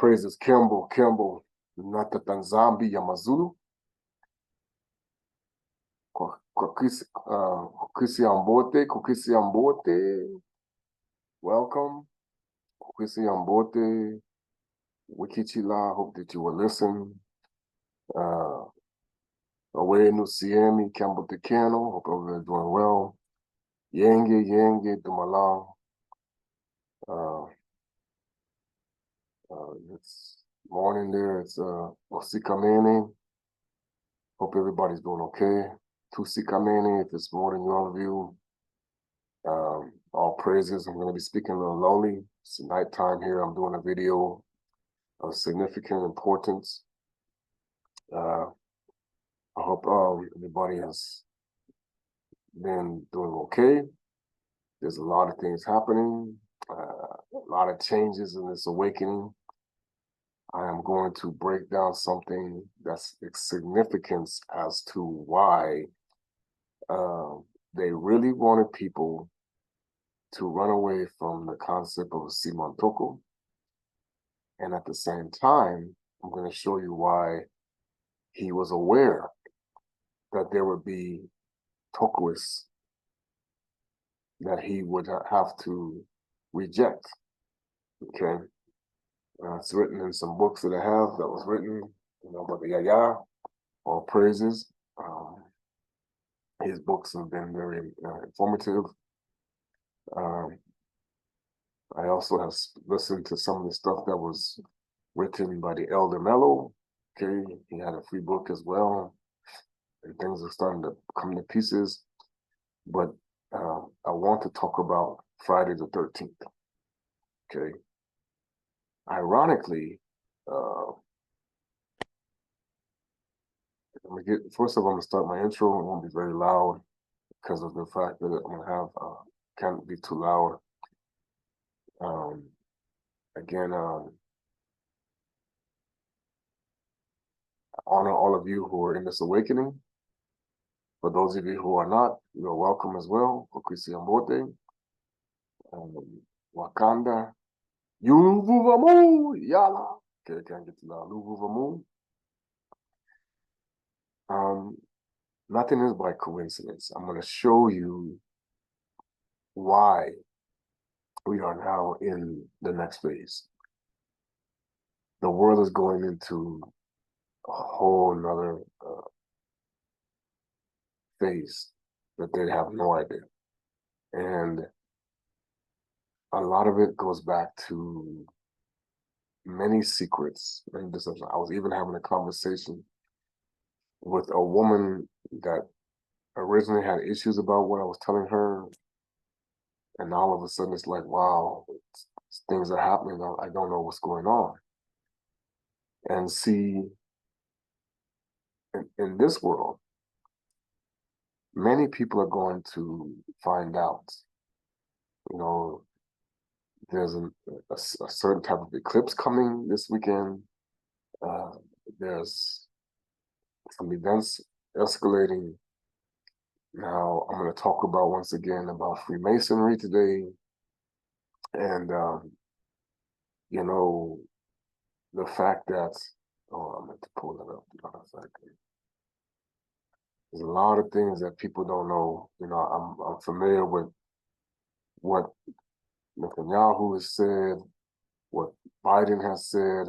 praises Kimbo, Natatanzambi Yamazulu. Kukisi Ambote, welcome. Kukisi Ambote, Wikichila, hope that you will listen. Away Nusiemi, Campbell Tekano, hope everyone's doing well. Yenge, Dumala. It's morning there, it's Osikamene. Hope everybody's doing okay. Tusikamene, if it's more than your view. All praises. I'm going to be speaking a little lonely. It's nighttime here. I'm doing a video of significant importance. I hope everybody has been doing okay. There's a lot of things happening, a lot of changes in this awakening. I am going to break down something that's significant as to why they really wanted people to run away from the concept of Simon Toko. And at the same time, I'm going to show you why he was aware that there would be Tokoists that he would have to reject. Okay. It's written in some books that I have that was written, about the Yaya, all praises. His books have been very informative. I also have listened to some of the stuff that was written by the Elder Mello. Okay, he had a free book as well, and things are starting to come to pieces. But I want to talk about Friday the 13th. Okay. Ironically, first of all, I'm gonna start my intro. It won't be very loud because of the fact that I'm gonna have can't be too loud. Again, I honor all of you who are in this awakening. For those of you who are not, you're welcome as well. Okisi Ambote, Wakanda, Yuvuvamu, Yala. Okay, I can't get to that. Yuvuvamu. Nothing is by coincidence. I'm going to show you why we are now in the next phase. The world is going into a whole nother phase that they have no idea. And a lot of it goes back to many secrets. I was even having a conversation with a woman that originally had issues about what I was telling her. And all of a sudden it's like, wow, things are happening. I don't know what's going on. And see, in this world, many people are going to find out, there's a certain type of eclipse coming this weekend. There's some events escalating. Now, I'm going to talk about, once again, about Freemasonry today. And, the fact that, I'm going to pull it up. There's a lot of things that people don't know. I'm familiar with what Netanyahu has said, what Biden has said.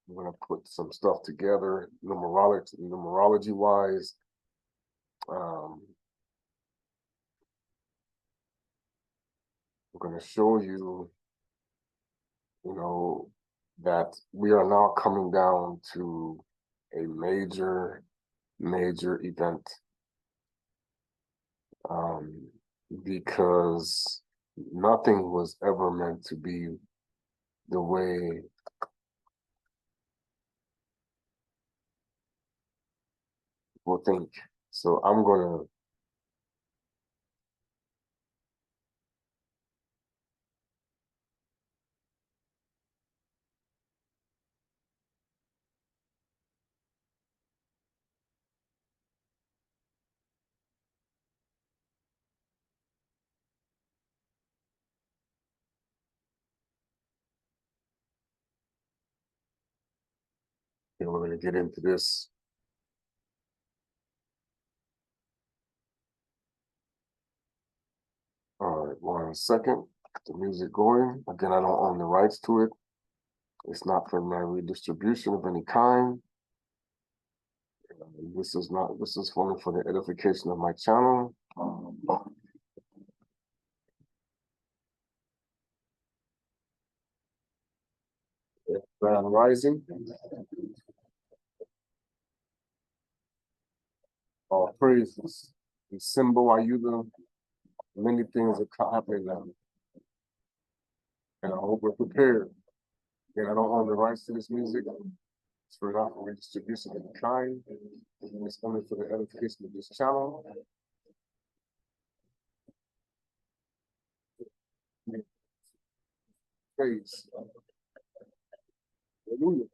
I'm going to put some stuff together, numerology-wise. I'm going to show you, that we are now coming down to a major event. Because nothing was ever meant to be the way people think. So I'm gonna and we're going to get into this. All right, 1 second. The music going. Again, I don't own the rights to it. It's not for my redistribution of any kind. This is only for the edification of my channel. Grand Rising. All praises. The symbol I use them. Many things are happening now. And I hope we're prepared. Again, I don't own the rights to this music. It's for not for redistribution of any kind. It's only for the edification of this channel. Praise. Hallelujah.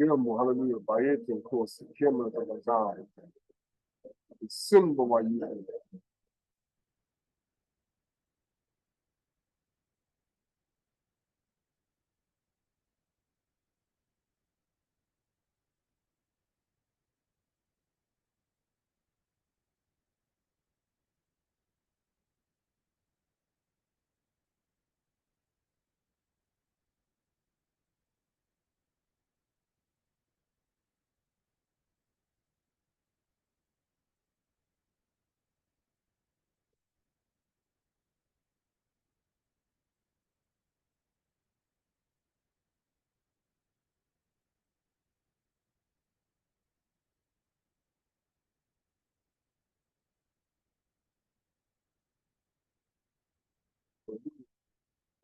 Hallelujah. Bayete nkosi. Kema tabazai. The symbol I use.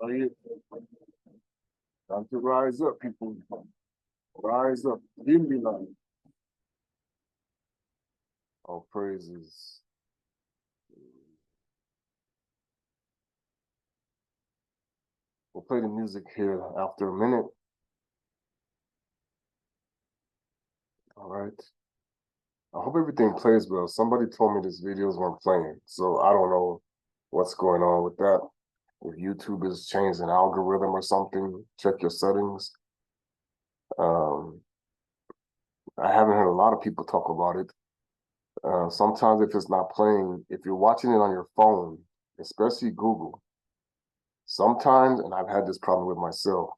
Bayete. Time to rise up, people. Rise up. Dimbilan. All praises. We'll play the music here after a minute. All right. I hope everything plays well. Somebody told me this videos weren't playing, so I don't know what's going on with that. If YouTube has changed an algorithm or something, check your settings. I haven't heard a lot of people talk about it. Sometimes if it's not playing, if you're watching it on your phone, especially Google, sometimes, and I've had this problem with myself,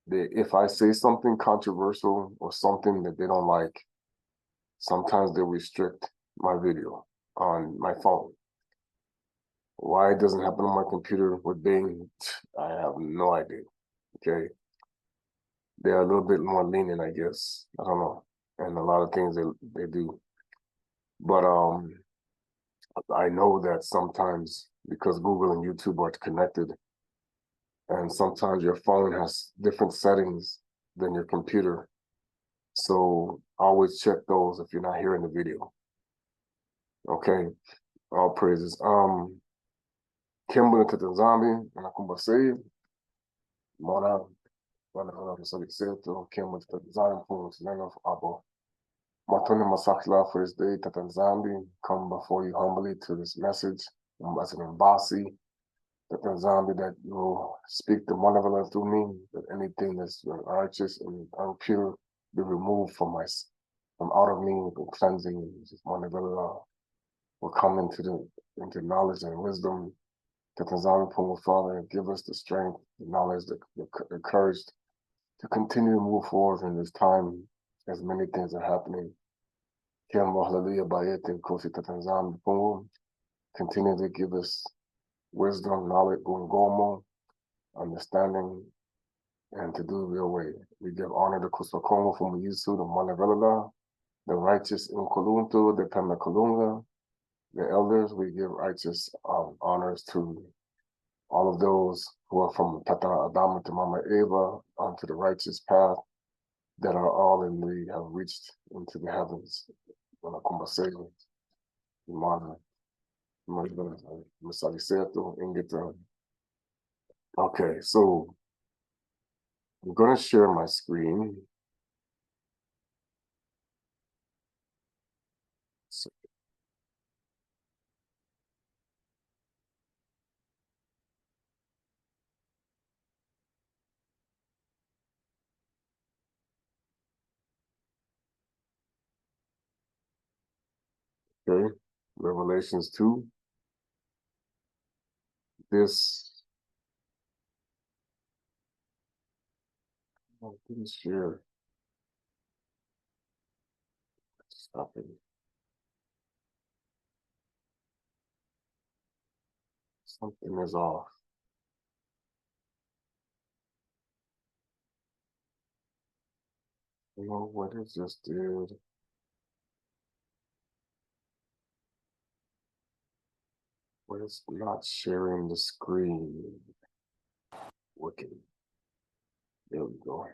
that if I say something controversial or something that they don't like, sometimes they restrict my video on my phone. Why it doesn't happen on my computer with Bing, I have no idea. Okay. They're a little bit more lenient, I guess. I don't know. And a lot of things they do. But I know that sometimes because Google and YouTube are connected, and sometimes your phone has different settings than your computer. So always check those if you're not hearing the video. Okay. All praises. Kimberly to the zombie, and I come say, Mona, Kimberly to the zombie, Abo. Matoni Masakla for this day, Tatan Zambi, come before you humbly to this message, as an embassy, Tatan Zambi, that you will speak the malevolence through me, that anything that's righteous and impure be removed from out of me, the cleansing, just malevolence will come into knowledge and wisdom, Tatanzami Pumu, Father, give us the strength, the knowledge, the courage to continue to move forward in this time as many things are happening. Kiambo Hallelujah Bayete Kosi Tatanzami Pumu. Continue to give us wisdom, knowledge, gungomo, understanding, and to do your way. We give honor to Kuswa Congo from Yisu, the Manavelala, the righteous Nkoluntu, the Pemakalunga, the elders. We give righteous honors to all of those who are from Tata Adama to Mama Eva onto the righteous path that are all in the have reached into the heavens. Okay, so I'm going to share my screen. Okay, Revelations 2. This, I didn't share. Stop it. Something is off. You know what it just did? But it's not sharing the screen. Wicked. There we go.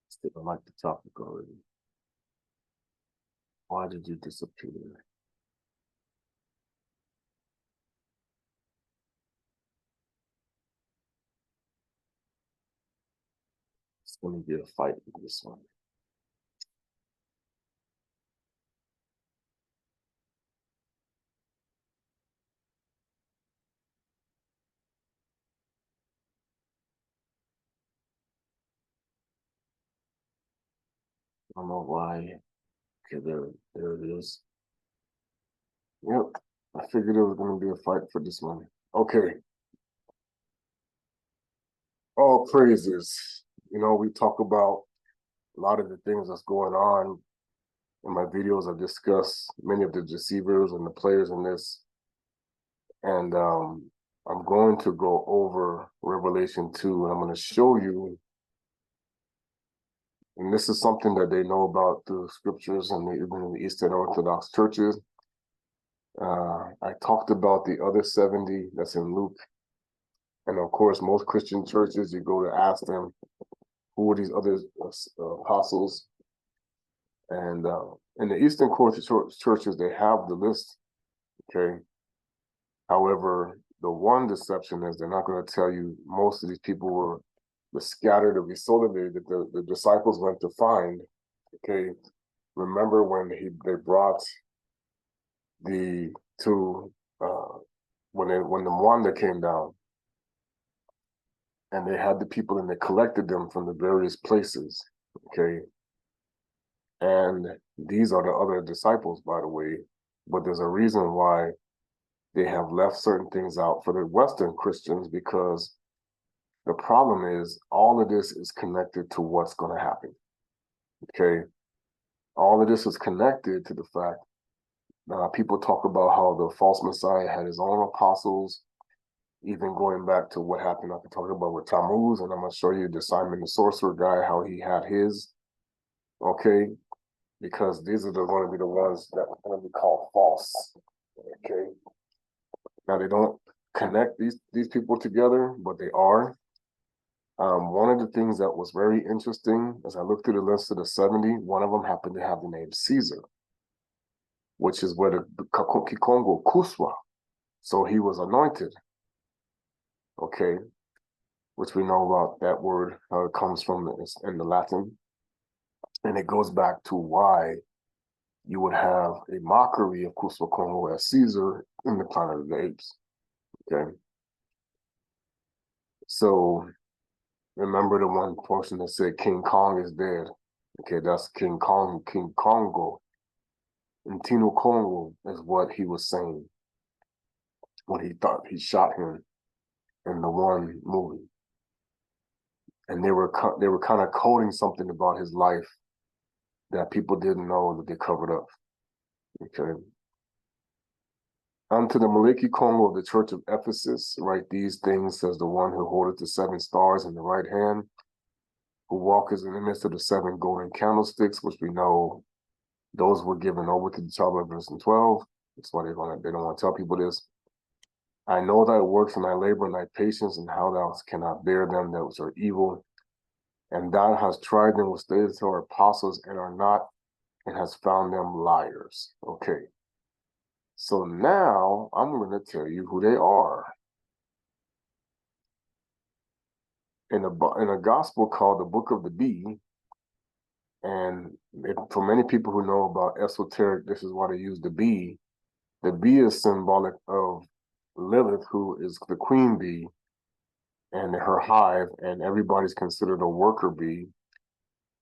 Still don't like the topic already. Why did you disappear? It's going to be a fight with this one. I don't know why. Okay, there it is. Yep, I figured it was going to be a fight for this one. Okay. All praises. You know, we talk about a lot of the things that's going on. In my videos, I've discussed many of the deceivers and the players in this. And I'm going to go over Revelation 2, and I'm going to show you, and this is something that they know about the scriptures and even in the Eastern Orthodox churches. I talked about the other 70 that's in Luke. And of course, most Christian churches, you go to ask them, who are these other apostles? And in the Eastern churches, they have the list, okay? However, the one deception is they're not going to tell you most of these people were scattered or isolated that the disciples went to find, okay? Remember when they brought the two, when the Mwanda came down, and they had the people and they collected them from the various places, okay? And these are the other disciples, by the way, but there's a reason why they have left certain things out for the Western Christians, because the problem is all of this is connected to what's going to happen, okay? All of this is connected to the fact people talk about how the false Messiah had his own apostles, even going back to what happened, I can talk about with Tammuz, and I'm going to show you the Simon the Sorcerer guy, how he had his, okay? Because these are going to be the ones that are going to be called false, okay? Now, they don't connect these people together, but they are. One of the things that was very interesting, as I looked through the list of the 70, one of them happened to have the name Caesar, which is where the Congo Kuswa. So he was anointed, okay? Which we know about that word, how it comes from in the Latin. And it goes back to why you would have a mockery of Kuswa Congo as Caesar in the Planet of the Apes, okay? So remember the one portion that said King Kong is dead, Okay, that's King Congo. And Tino Congo is what he was saying when he thought he shot him in the one movie. And they were kind of coding something about his life that people didn't know that they covered up. Okay. Unto the Maliki Congo of the Church of Ephesus, write these things, says the one who holdeth the 7 stars in the right hand, who walketh in the midst of the 7 golden candlesticks, which we know those were given over to the child of verse 12. That's why they don't want to tell people this. I know thy works and thy labor and thy patience, and how thou cannot bear them that which are evil. And thou hast tried them which they are apostles and are not, and has found them liars. Okay. So now I'm going to tell you who they are. In a gospel called the Book of the Bee, and for many people who know about esoteric, this is why they use the bee. The bee is symbolic of Lilith, who is the queen bee, and her hive, and everybody's considered a worker bee.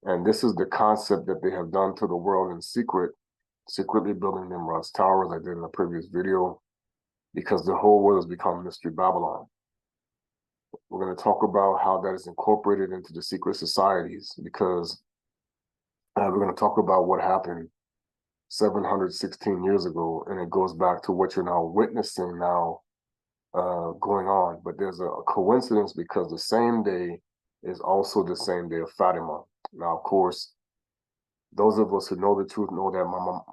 And this is the concept that they have done to the world in secret, secretly building Nimrod's towers, I did in a previous video, because the whole world has become Mystery Babylon. We're going to talk about how that is incorporated into the secret societies, because we're going to talk about what happened 716 years ago, and it goes back to what you're now witnessing now going on. But there's a coincidence, because the same day is also the same day of Fatima. Now, of course, those of us who know the truth know that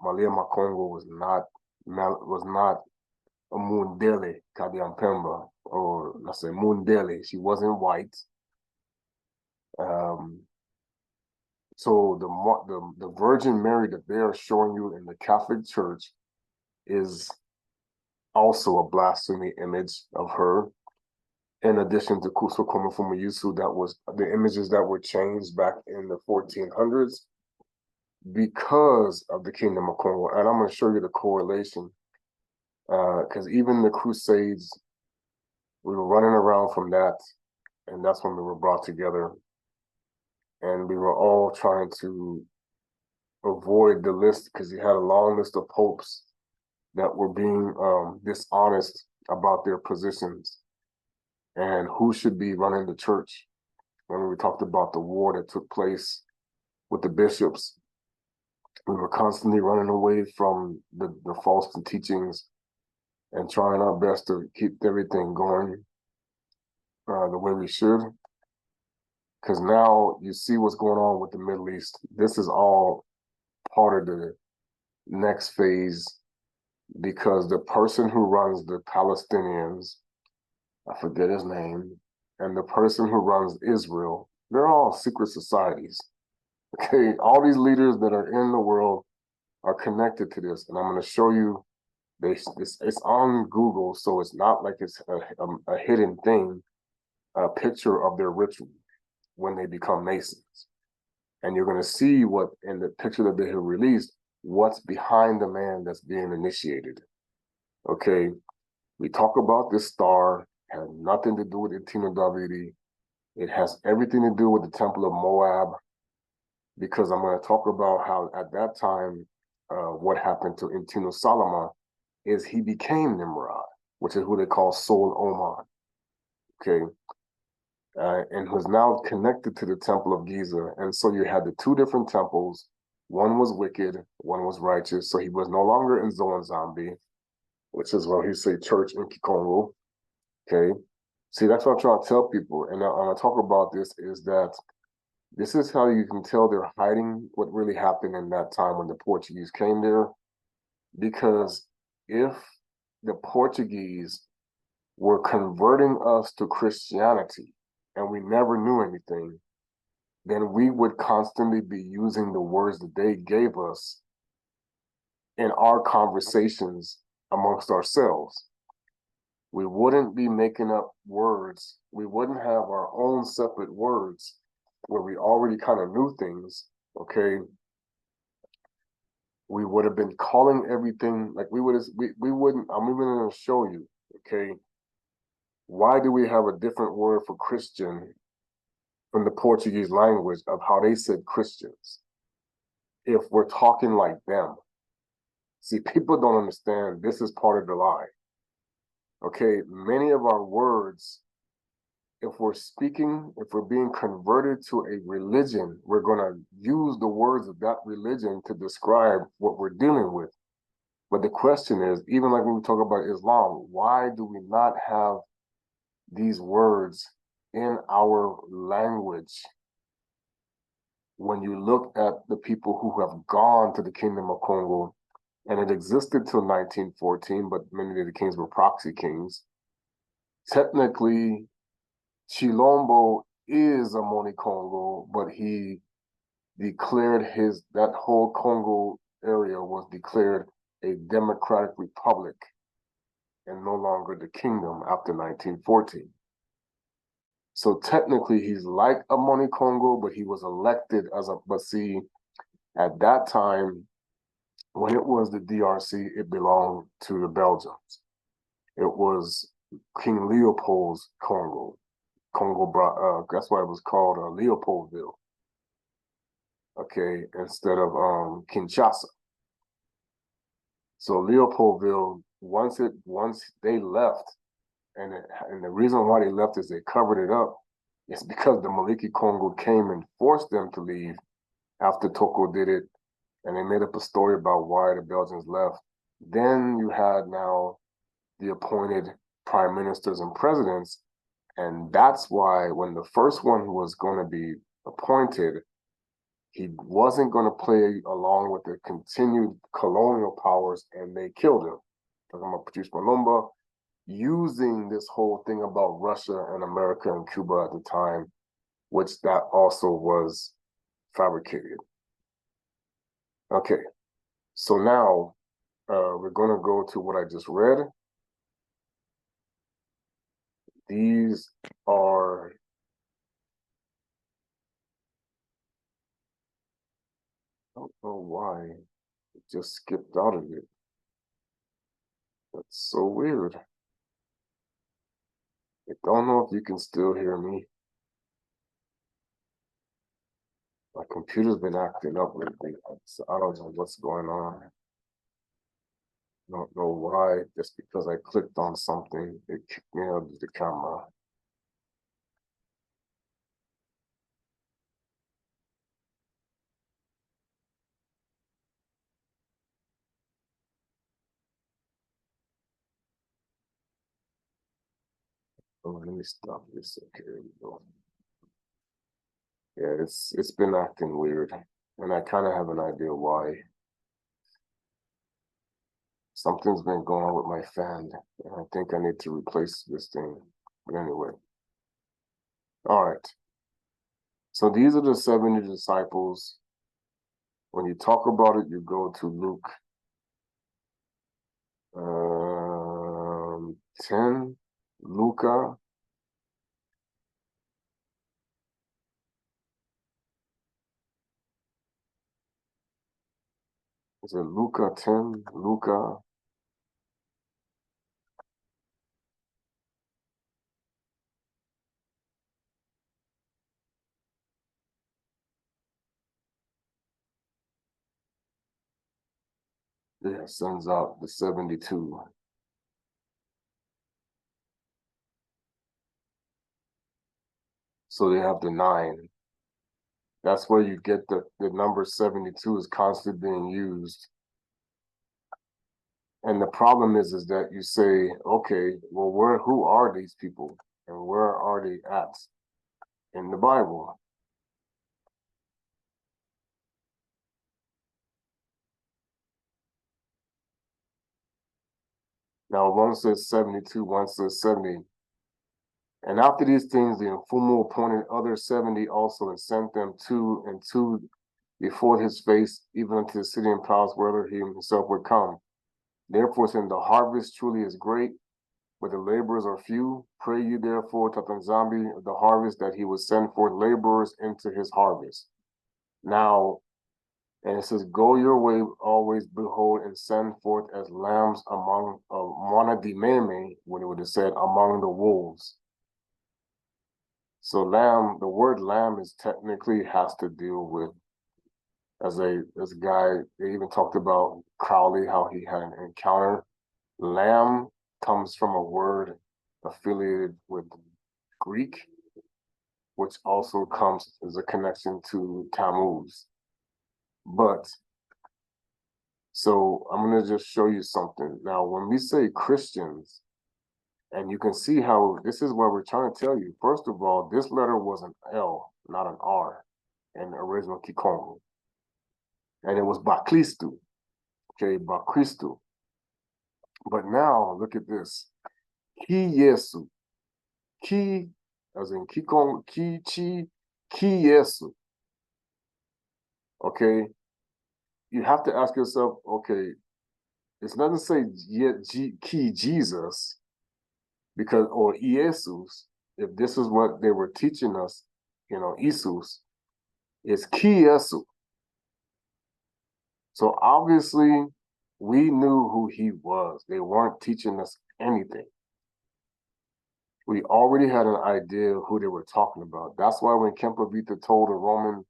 Malia Makongo was not a Mundele Kadiampemba, or let's say Mundele. She wasn't white. So the Virgin Mary that they are showing you in the Catholic Church is also a blasphemy image of her. In addition to Kuso Komafumu Yusu, that was the images that were changed back in the 1400s because of the Kingdom of Congo. And I'm going to show you the correlation, because even the Crusades, we were running around from that, and that's when we were brought together. And we were all trying to avoid the list, because you had a long list of popes that were being dishonest about their positions and who should be running the church. When we talked about the war that took place with the bishops, we were constantly running away from the false teachings and trying our best to keep everything going the way we should. Because now you see what's going on with the Middle East. This is all part of the next phase, because the person who runs the Palestinians, I forget his name, and the person who runs Israel, they're all secret societies. Okay, all these leaders that are in the world are connected to this, and I'm going to show you. It's on Google, so it's not like it's a hidden thing. A picture of their ritual when they become Masons, and you're going to see what in the picture that they have released, what's behind the man that's being initiated. Okay, we talk about this star, had nothing to do with Intino Davidi. It has everything to do with the Temple of Moab, because I'm going to talk about how at that time, what happened to Intino Salama is he became Nimrod, which is who they call Sol Oman. Okay, and was now connected to the Temple of Giza. And so you had the 2 different temples. One was wicked, one was righteous. So he was no longer in Zoan Zambi, which is what he say church in Kikongo. Okay. See, that's what I'm trying to tell people. And I'm going to talk about this, is that this is how you can tell they're hiding what really happened in that time when the Portuguese came there. Because if the Portuguese were converting us to Christianity and we never knew anything, then we would constantly be using the words that they gave us in our conversations amongst ourselves. We wouldn't be making up words. We wouldn't have our own separate words where we already kind of knew things, okay? We would have been calling everything, like we wouldn't, I'm even going to show you, okay? Why do we have a different word for Christian from the Portuguese language of how they said Christians? if we're talking like them. See, people don't understand this is part of the lie. Okay, many of our words, if we're speaking, if we're being converted to a religion, we're going to use the words of that religion to describe what we're dealing with. But the question is, even like when we talk about Islam, why do we not have these words in our language? When you look at the people who have gone to the Kingdom of Congo, and it existed till 1914, but many of the kings were proxy kings. Technically, Chilombo is a Moni Congo, but he declared that whole Congo area was declared a democratic republic and no longer the kingdom after 1914. So technically he's like a Moni Congo, but he was elected but see, at that time, when it was the DRC, it belonged to the Belgians. It was King Leopold's Congo. That's why it was called Leopoldville. Okay, instead of Kinshasa. So Leopoldville, once they left, and the reason why they left is they covered it up. It's because the Maliki Congo came and forced them to leave after Toko did it, and they made up a story about why the Belgians left. Then you had now the appointed prime ministers and presidents, and that's why when the first one was going to be appointed, he wasn't going to play along with the continued colonial powers, and they killed him. Talking about Patrice Lumumba, using this whole thing about Russia and America and Cuba at the time, which that also was fabricated. Okay, so now we're going to go to what I just read. These are I don't know why it just skipped out of it. That's so weird. I don't know if you can still hear me. My computer's been acting up lately, so I don't know what's going on. I don't know why. Just because I clicked on something, it kicked me out of the camera. Oh, let me stop this. Okay, there we go. Yeah, it's been acting weird, and I kind of have an idea why. Something's been going on with my fan, and I think I need to replace this thing. But anyway, all right. So these are the 70 disciples. When you talk about it, you go to Luke 10, Luca. Is it Luca 10? Luca. Yeah, sends out the 72. So they have the 9. That's where you get the number 72 is constantly being used. And the problem is that you say, okay, well, who are these people? And where are they at in the Bible? Now, one says 72, one says 70. And after these things, the Mfumu appointed other 70 also and sent them two and two before his face, even unto the city and palace, wherever he himself would come. Therefore, saying the harvest truly is great, but the laborers are few. Pray you therefore to Tanzambi of the harvest that he would send forth laborers into his harvest. Now, and it says, go your way always, behold, and send forth as lambs among Mwanadimeme, when it would have said among the wolves. So lamb, the word lamb is technically has to deal with as a guy. They even talked about Crowley, how he had an encounter. Lamb comes from a word affiliated with Greek, which also comes as a connection to Tammuz. But so I'm going to just show you something. Now, when we say Christians, and you can see how this is what we're trying to tell you. First of all, this letter was an L, not an R in the original Kikongo. And it was Bakristu, okay, Bakristu. But now, look at this. Ki Yesu. Ki, as in Kikongo, Ki Chi, Ki Yesu. Okay, you have to ask yourself, okay, it's not to say Ki Jesus, because, or Jesus, if this is what they were teaching us, Jesus, is Ki Yesu. So obviously, we knew who he was. They weren't teaching us anything. We already had an idea who they were talking about. That's why when Kempavita told a Roman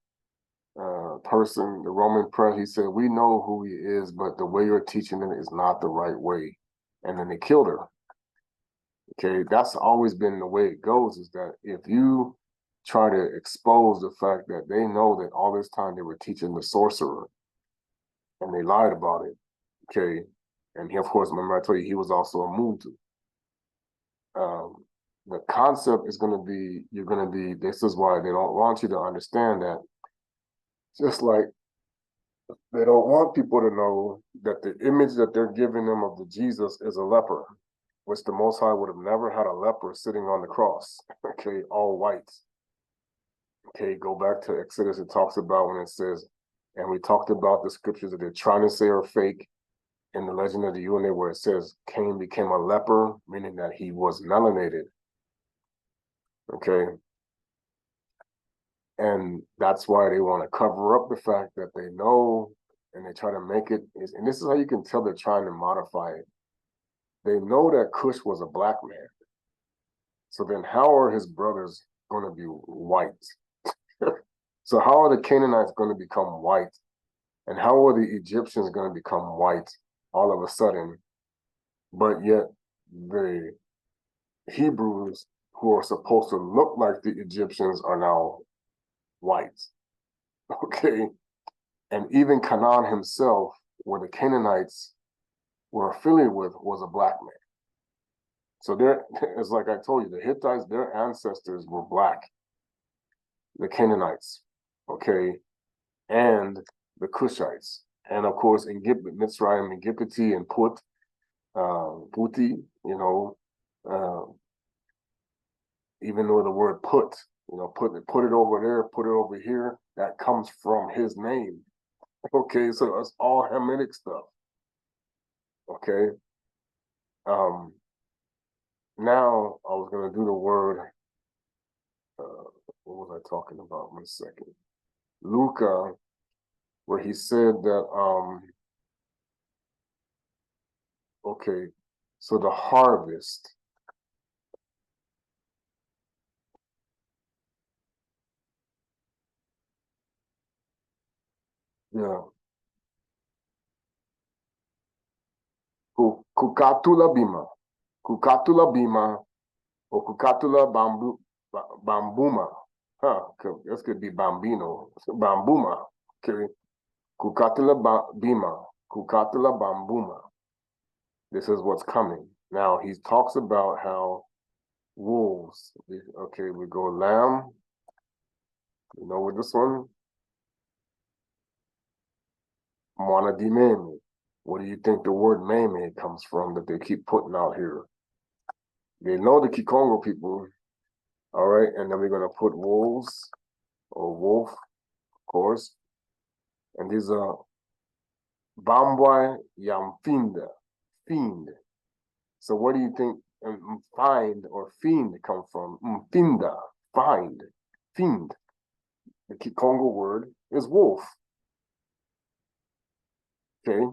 person, the Roman press, he said, we know who he is, but the way you're teaching it is not the right way. And then they killed her. Okay, that's always been the way it goes, is that if you try to expose the fact that they know that all this time they were teaching the sorcerer, and they lied about it, okay, and he, of course, remember I told you, he was also a Muntu. The concept is going to be, this is why they don't want you to understand that, just like they don't want people to know that the image that they're giving them of the Jesus is a leper, which the Most High would have never had a leper sitting on the cross, okay, all white. Okay, go back to Exodus, it talks about when it says, and we talked about the scriptures that they're trying to say are fake in the Legend of the Unit, where it says Cain became a leper, meaning that he was melanated. Okay. And that's why they want to cover up the fact that they know, and they try to make it, and this is how you can tell they're trying to modify it. They know that Cush was a black man. So then how are his brothers going to be white? So how are the Canaanites going to become white? And how are the Egyptians going to become white all of a sudden? But yet the Hebrews, who are supposed to look like the Egyptians, are now white. Okay. And even Canaan himself, where the Canaanites were affiliated with, was a black man. So it's like I told you, the Hittites, their ancestors were black. The Canaanites, okay, and the Cushites. And of course, in Mitzrayim, and Gipiti, and Puti, even though the word put it over there, put it over here, that comes from his name. Okay, so it's all Hamitic stuff. Okay. Now I was gonna do the word. What was I talking about? 1 second. Luca, where he said that. Okay, so the harvest. Yeah. Kukatula bima. Kukatula bima. Or Kukatula bambuma. Huh, this could be bambino. Bambuma. Okay. Kukatula bima. Kukatula bambuma. This is what's coming. Now, he talks about how wolves. Okay, we go lamb. You know with this one? Mwana dimeme. What do you think the word meme comes from that they keep putting out here? They know the Kikongo people. All right, and then we're going to put wolves, or wolf, of course. And these are Bambwa Yamfinda, fiend. So what do you think find or fiend come from? Mfinda, find, fiend. The Kikongo word is wolf. Okay.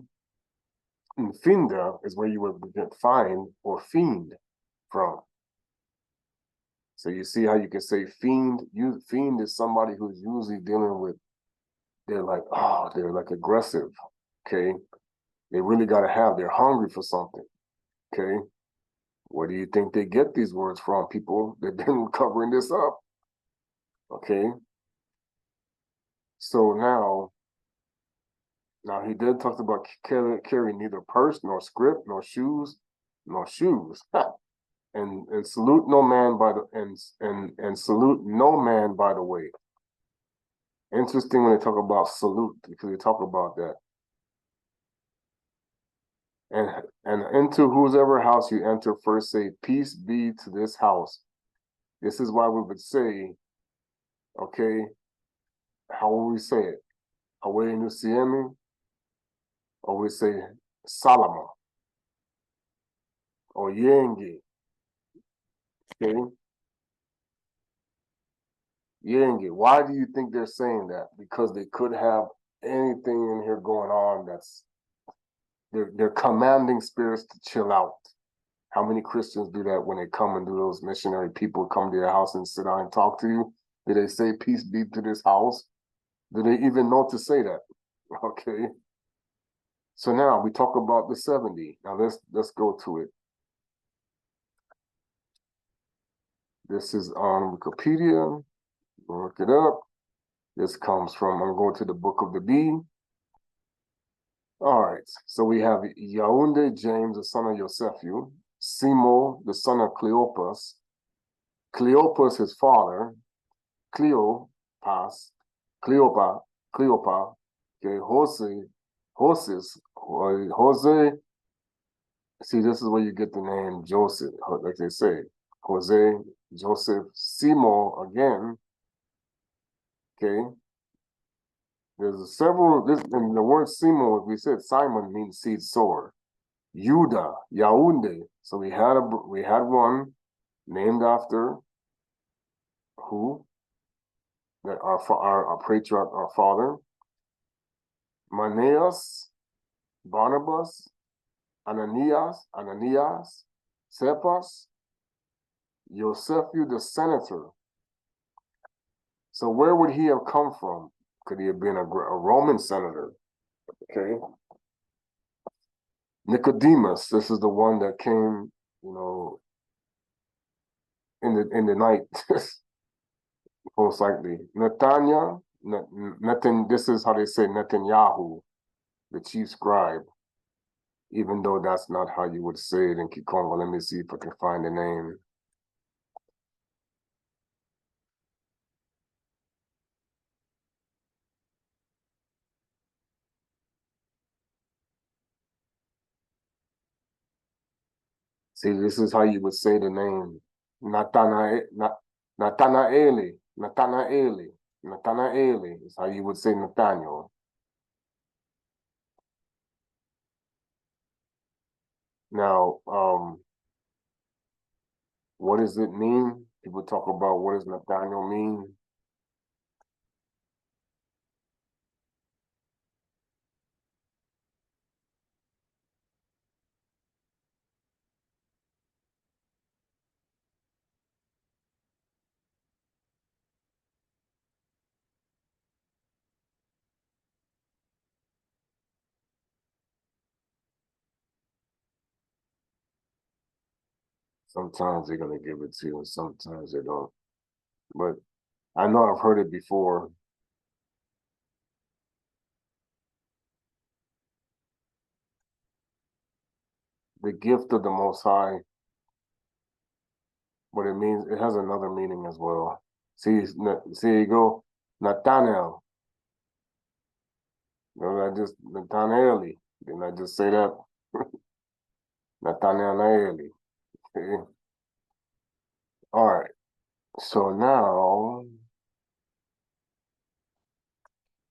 Mfinda is where you would get find or fiend from. So you see how you can say fiend. Fiend is somebody who's usually dealing with they're like, oh, they're like aggressive. Okay. They really got to have, they're hungry for something. Okay. Where do you think they get these words from, people? They've been covering this up. Okay. So now he did talk about carry neither purse, nor script, nor shoes. And salute no man by the and salute no man by the way. Interesting when they talk about salute, because they talk about that. And into whosever house you enter, first say, peace be to this house. This is why we would say, okay, how will we say it? Awe Nusiemi, or we say Salama, or Yenge, okay? Yenge. Why do you think they're saying that? Because they could have anything in here going on that's, they're commanding spirits to chill out. How many Christians do that when they come and do those missionary people come to your house and sit down and talk to you? Do they say, peace be to this house? Do they even know to say that? Okay. So now we talk about the 70. Now let's go to it. This is on Wikipedia. Look it up. This comes from, I'm going to the Book of the Bee. All right. So we have Yaounde James, the son of Yosephu, Simo, the son of Cleopas, Cleopas, his father, Cleopa, okay, Jose. See, this is where you get the name Joseph, like they say. Jose, Joseph, Simo again. Okay. There's several, and the word Simo, we said Simon means seed sower. Yuda, Yaounde. So we had one named after who? That our patriarch, our father. Maneas, Barnabas, Ananias, Cephas, Yosephu the senator. So where would he have come from? Could he have been a Roman senator? Okay. Nicodemus, this is the one that came, in the night, most likely. Nathaniel, this is how they say Netanyahu, the chief scribe, even though that's not how you would say it in Congo. Let me see if I can find the name. See, this is how you would say the name. Nathanaeli is how you would say Nathaniel. Now, what does it mean? People talk about what does Nathaniel mean? Sometimes they're gonna give it to you, and sometimes they don't. But I know I've heard it before. The gift of the Most High, but it means it has another meaning as well. See, you go, Nathaniel. I just Nathanieli. Didn't I just say that? Nathanieli. Okay. All right. So now,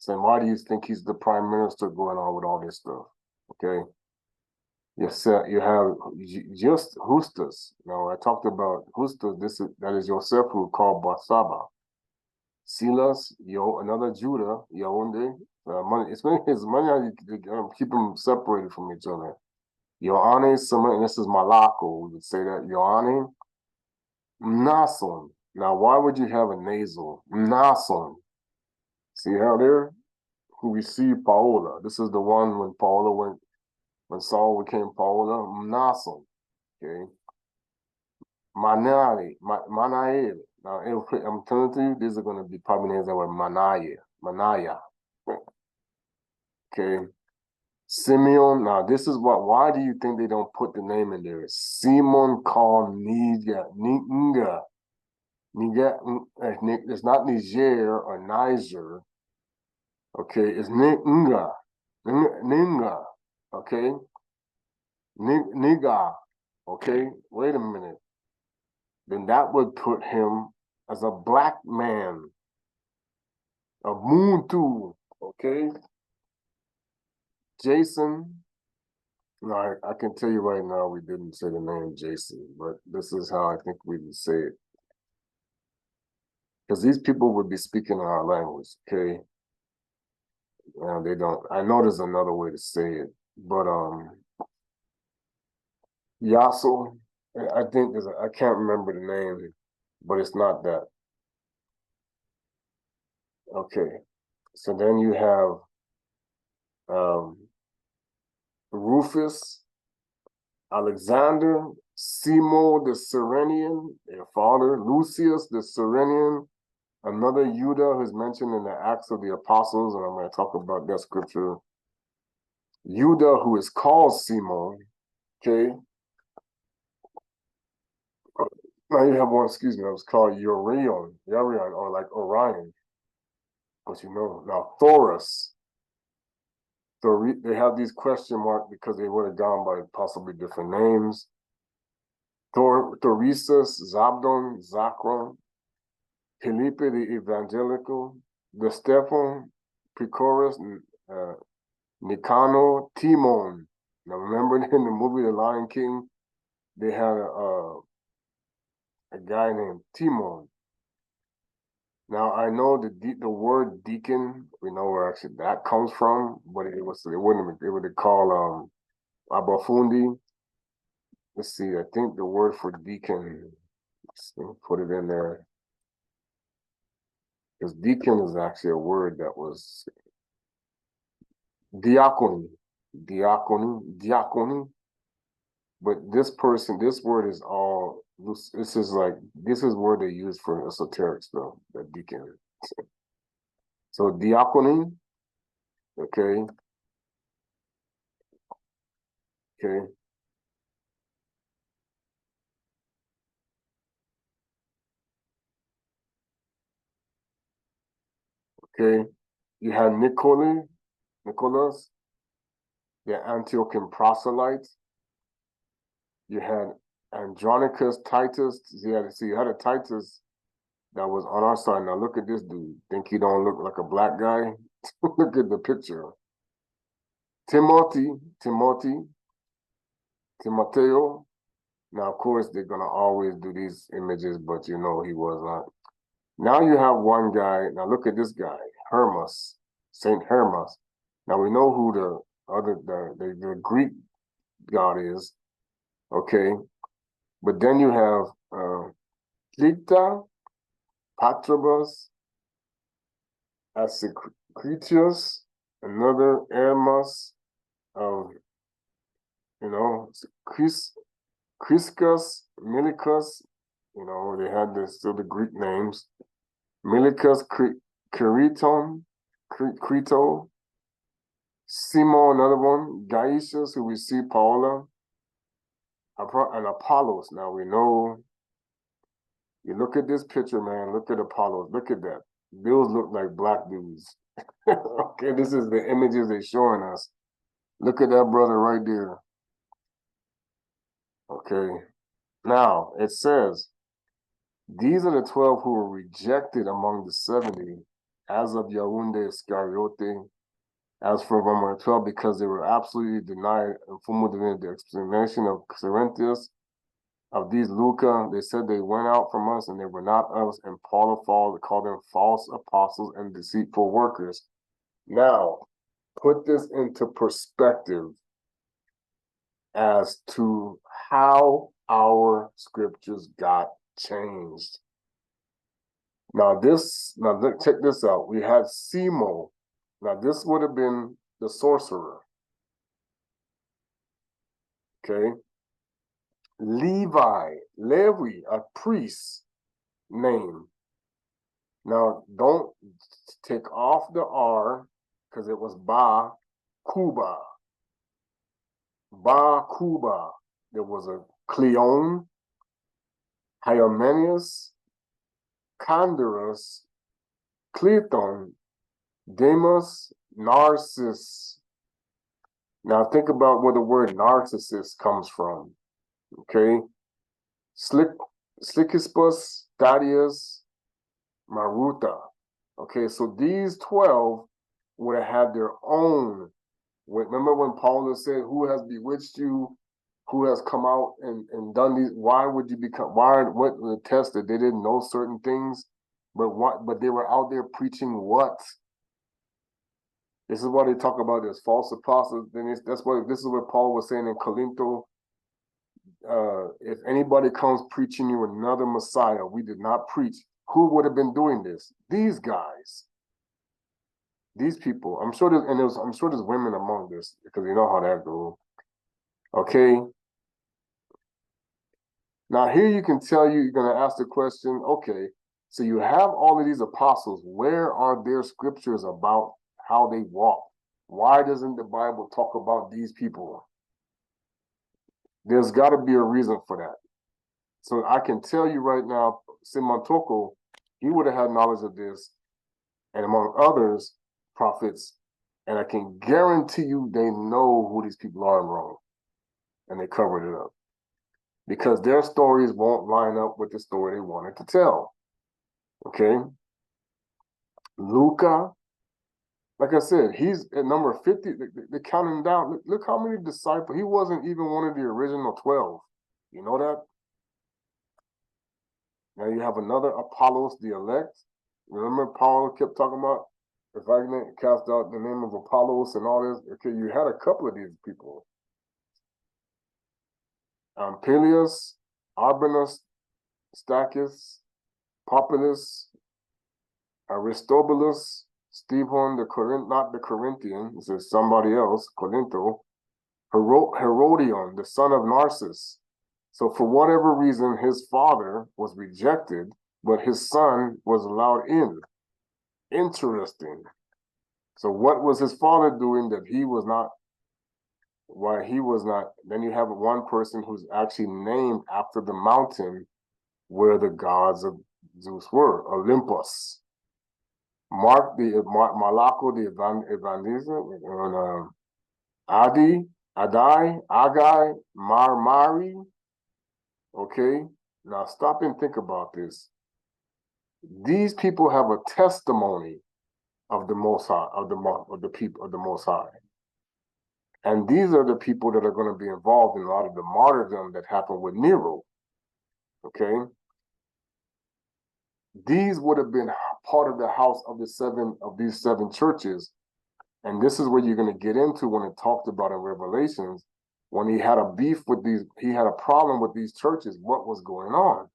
why do you think he's the prime minister going on with all this stuff? Okay. You have just Justus. Now I talked about Justus. That is Yosef, who called Barsaba. Silas, another Judah, Yaounde. It's money you keep them separated from each other. Yohane, and this is Malako. We would say that Yohane. Nason. Now, why would you have a nasal? Nason. See how there? who received Paola. This is the one when Saul became Paola. Mnason, okay. Manael. Now, I'm telling you, these are going to be probably names that were Manaya. Okay. Simeon. Now, this is why do you think they don't put the name in there? Simon called Niga. It's not Niger or Niger. Okay, it's Ninga. Ninga. Okay. Niga. Okay, wait a minute. Then that would put him as a black man. A Muntu. Okay. Jason. No, I can tell you right now we didn't say the name Jason, but this is how I think we would say it. Because these people would be speaking our language, okay? They don't. I know there's another way to say it, but Yasso, I think I can't remember the name, but it's not that. Okay, so then you have Rufus, Alexander, Simo the Cyrenian, their father, Lucius the Cyrenian, another Judah who's mentioned in the Acts of the Apostles, and I'm going to talk about that scripture. Judah, who is called Simo, okay. Now you have one, excuse me, it was called Urion, or like Orion. But now Thoris, they have these question marks because they would have gone by possibly different names. Thoresus, Zabdon, Zakron, Felipe the Evangelical, the Stephan, Prochorus, Nicanor, Timon. Now remember in the movie The Lion King, they had a guy named Timon. Now I know the word deacon, we know where actually that comes from, but they would have called Abafundi. Let's see, I think the word for deacon, let's put it in there. Because deacon is actually a word that was diakoni. But this word is all, this is word they use for esoterics though, the deacon. So diakoni, okay. Okay. Okay. You had Nicholas, the Antiochian proselyte. You had Andronicus, Titus. You had a Titus that was on our side. Now look at this dude. Think he don't look like a black guy? Look at the picture. Timoteo. Now, of course, they're gonna always do these images, but he was not. Now you have one guy. Now look at this guy, Hermas, Saint Hermas. Now we know who the Greek god is. Okay, but then you have Clita, Patrobus, Asclepius, another Hermas of, Criscus, Milicus, they had still the Greek names. Milicus, Crito, Simo, another one, Gaetius, who we see Paula, and Apollos. Now we know, you look at this picture, man, look at Apollos, look at that. Those look like black dudes. Okay, this is the images they're showing us. Look at that brother right there. Okay, now it says, these are the 12 who were rejected among the 70, as of Yaounde Iscariote, as for among the 12, because they were absolutely denied the explanation of Cerinthius, of these Luca. They said they went out from us and they were not us, and Paul called them false apostles and deceitful workers. Now, put this into perspective as to how our scriptures got changed. Now check this out. We had Simo. Now, this would have been the sorcerer. Okay. Levi, a priest name. Now, don't take off the R because it was Ba Kuba. Ba Kuba. There was a Cleon, Hyomenius, Condorus, Cleton, Demas, Narcissus. Now think about where the word narcissist comes from. Okay. Slickispus, Thaddeus, Maruta. Okay, so these 12 would have had their own. Remember when Paul said, who has bewitched you? Who has come out and done these? Why would you become, what the test that they didn't know certain things? But they were out there preaching what? This is why they talk about this false apostles. Then this is what Paul was saying in Corinto. If anybody comes preaching you another Messiah, we did not preach. Who would have been doing this? These guys, these people. I'm sure there's women among this because you know how that goes. Okay. Now here you can tell you're going to ask the question. Okay, so you have all of these apostles. Where are their scriptures about how they walk? Why doesn't the Bible talk about these people? There's got to be a reason for that. So I can tell you right now, Simon Toko, he would have had knowledge of this, and among others, prophets, and I can guarantee you they know who these people are in Rome, and they covered it up. Because their stories won't line up with the story they wanted to tell. Okay? Luca, like I said, he's at number 50. They count him down. Look how many disciples. He wasn't even one of the original 12. You know that? Now you have another Apollos, the elect. Remember Paul kept talking about, if I can cast out the name of Apollos and all this. Okay, you had a couple of these people. Peleus, Arbanus, Stachys, Populus, Aristobulus, Stephen, not the Corinthian, this is somebody else, Corinto, Herodion, the son of Narcissus. So for whatever reason, his father was rejected, but his son was allowed in. Interesting. So what was his father doing that he was not? Why he was not? Then you have one person who's actually named after the mountain where the gods of Zeus were, Olympus. Malaco the Evangelist, and Adai, Agai, Marmari. Okay, now stop and think about this. These people have a testimony of the Most High, of the people of the Most High. And these are the people that are going to be involved in a lot of the martyrdom that happened with Nero. Okay? These would have been part of the house of these seven churches. And this is where you're going to get into when it talked about in Revelations, when he had a beef with he had a problem with these churches, what was going on.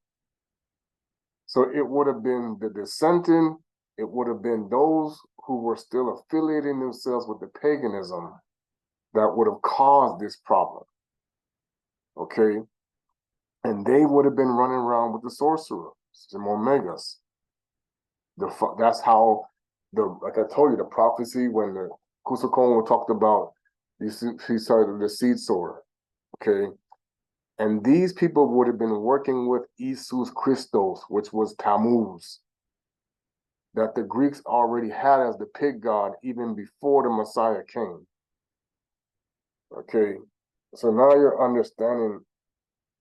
So it would have been the dissenting, it would have been those who were still affiliating themselves with the paganism that would have caused this problem. Okay? And they would have been running around with the sorcerer, Simon Megas. That's how, like I told you, the prophecy when the Kusakon talked about he started the seed sower. Okay? And these people would have been working with Isus Christos, which was Tammuz, that the Greeks already had as the pig god even before the Messiah came. Okay, so now you're understanding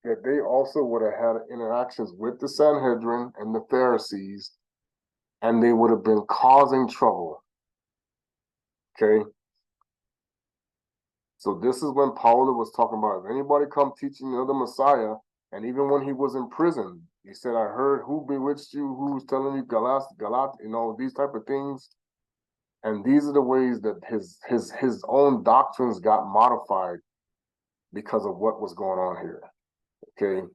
that they also would have had interactions with the Sanhedrin and the Pharisees, and they would have been causing trouble. Okay, so this is when Paul was talking about, if anybody come teaching the Messiah, and even when he was in prison, he said, I heard who bewitched you, who's telling you Galat, these type of things. And these are the ways that his own doctrines got modified because of what was going on here. Okay.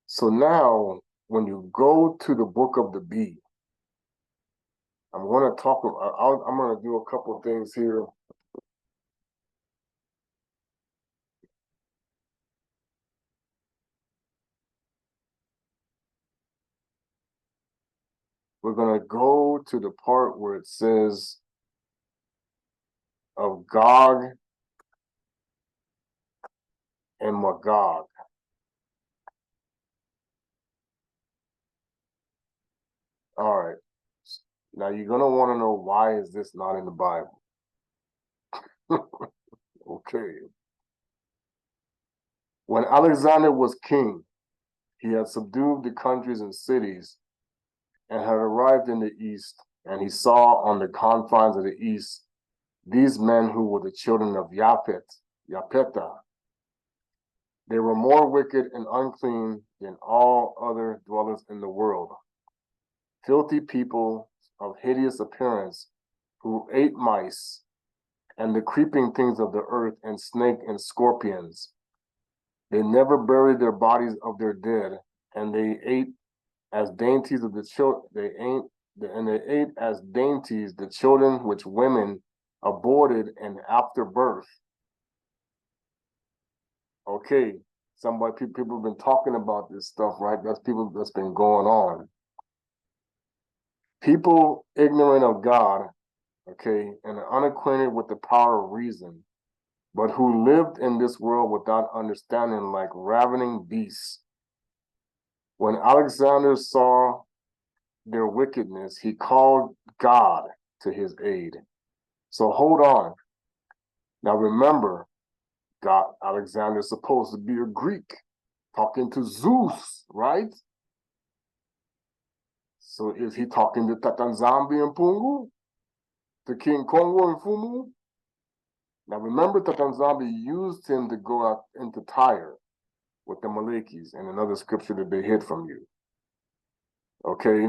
So now, when you go to the book of the bee, I'm going to talk about, I'm going to do a couple of things here. We're going to go to the part where it says of Gog and Magog. All right. Now you're going to want to know, why is this not in the Bible? Okay. When Alexander was king, he had subdued the countries and cities and had arrived in the east, and he saw on the confines of the east these men who were the children of Yapeta. They were more wicked and unclean than all other dwellers in the world. Filthy people of hideous appearance, who ate mice and the creeping things of the earth, and snake and scorpions. They never buried their bodies of their dead, and they ate as dainties of the children. They ate as dainties the children which women aborted and after birth. Okay, people have been talking about this stuff, right? That's been going on. People ignorant of God, okay, and unacquainted with the power of reason, but who lived in this world without understanding, like ravening beasts. When Alexander saw their wickedness, he called God to his aid. So hold on. Now remember, God, Alexander is supposed to be a Greek, talking to Zeus, right? So is he talking to Tatanzambi and Pungu? To King Congo and Fumu? Now remember, Tatanzambi used him to go out into Tyre with the Malekis, and another scripture that they hid from you. Okay?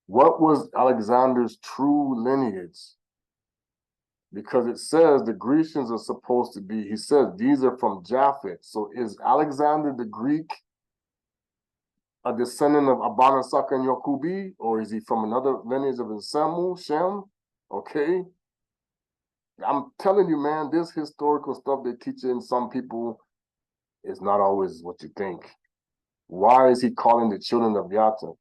What was Alexander's true lineage? Because it says the Grecians are supposed to be, he says these are from Japhet. So is Alexander the Greek a descendant of Abanasaka and Yokubi, or is he from another lineage of Nsemu, Shem? Okay. I'm telling you, man, this historical stuff they teach in some people is not always what you think. Why is he calling the children of Yata?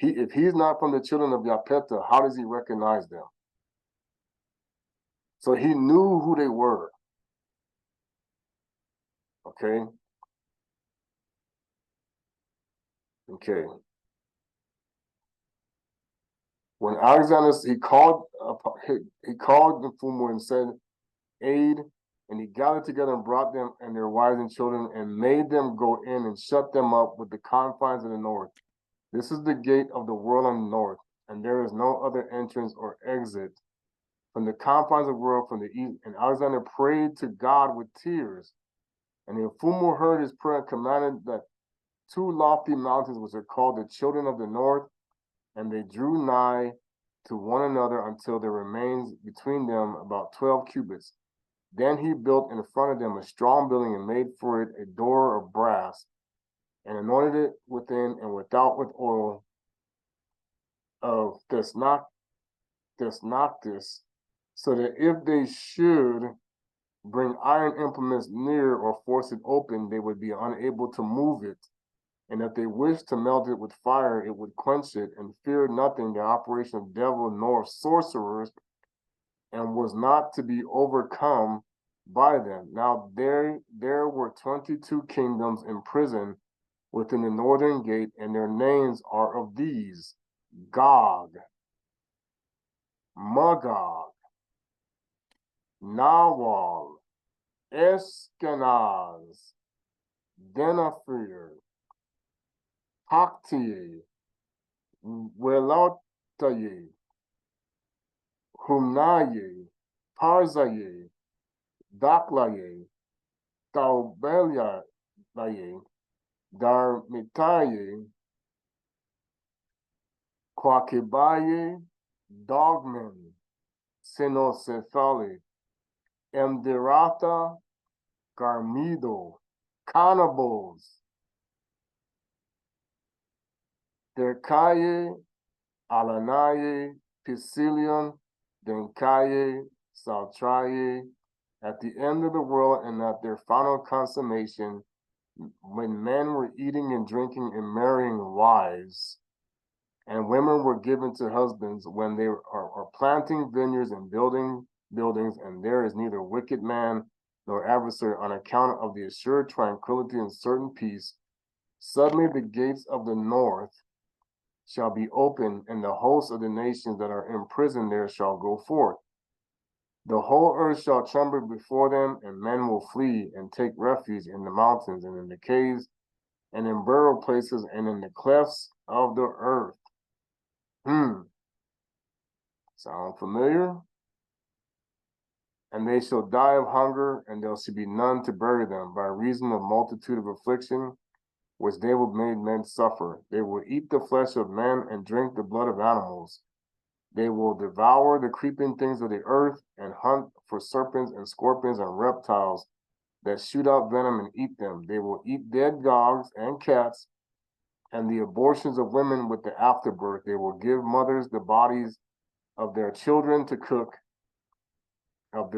If he's not from the children of Yapeta, how does he recognize them? So he knew who they were. Okay. Okay. When Alexander, he called the Fumu and said, aid, and he gathered together and brought them and their wives and children and made them go in and shut them up with the confines of the north. This is the gate of the world on the north, and there is no other entrance or exit from the confines of the world from the east. And Alexander prayed to God with tears. And the Fumu heard his prayer and commanded that two lofty mountains, which are called the children of the north, and they drew nigh to one another until there remains between them about 12 cubits. Then he built in front of them a strong building and made for it a door of brass, and anointed it within and without with oil of desnoctis, so that if they should bring iron implements near or force it open, they would be unable to move it. And if they wished to melt it with fire, it would quench it, and feared nothing the operation of devil nor sorcerers, and was not to be overcome by them. Now there were 22 kingdoms in prison within the northern gate, and their names are of these: Gog, Magog, Nawal, Eskenaz, Denafir, Hakti, Welotaye, Humnaye, Parzaye, Daklaye, Taubelaye, Darmitaye, Kwakibaye, Dogmen, Sinocephali, Mdirata, Garmido, Cannibals, Derkaye, Alanaye, Piscilium, Denkaye, Saltraye, at the end of the world and at their final consummation, when men were eating and drinking and marrying wives, and women were given to husbands, when they are planting vineyards and building buildings, and there is neither wicked man nor adversary on account of the assured tranquility and certain peace, suddenly the gates of the north shall be opened, and the hosts of the nations that are imprisoned there shall go forth. The whole earth shall tremble before them, and men will flee and take refuge in the mountains and in the caves and in burial places and in the clefts of the earth. Sound familiar? And they shall die of hunger, and there shall be none to bury them, by reason of multitude of affliction, which they will make men suffer. They will eat the flesh of men and drink the blood of animals. They will devour the creeping things of the earth, and hunt for serpents and scorpions and reptiles that shoot out venom and eat them. They will eat dead dogs and cats, and the abortions of women with the afterbirth. They will give mothers the bodies of their children to cook, and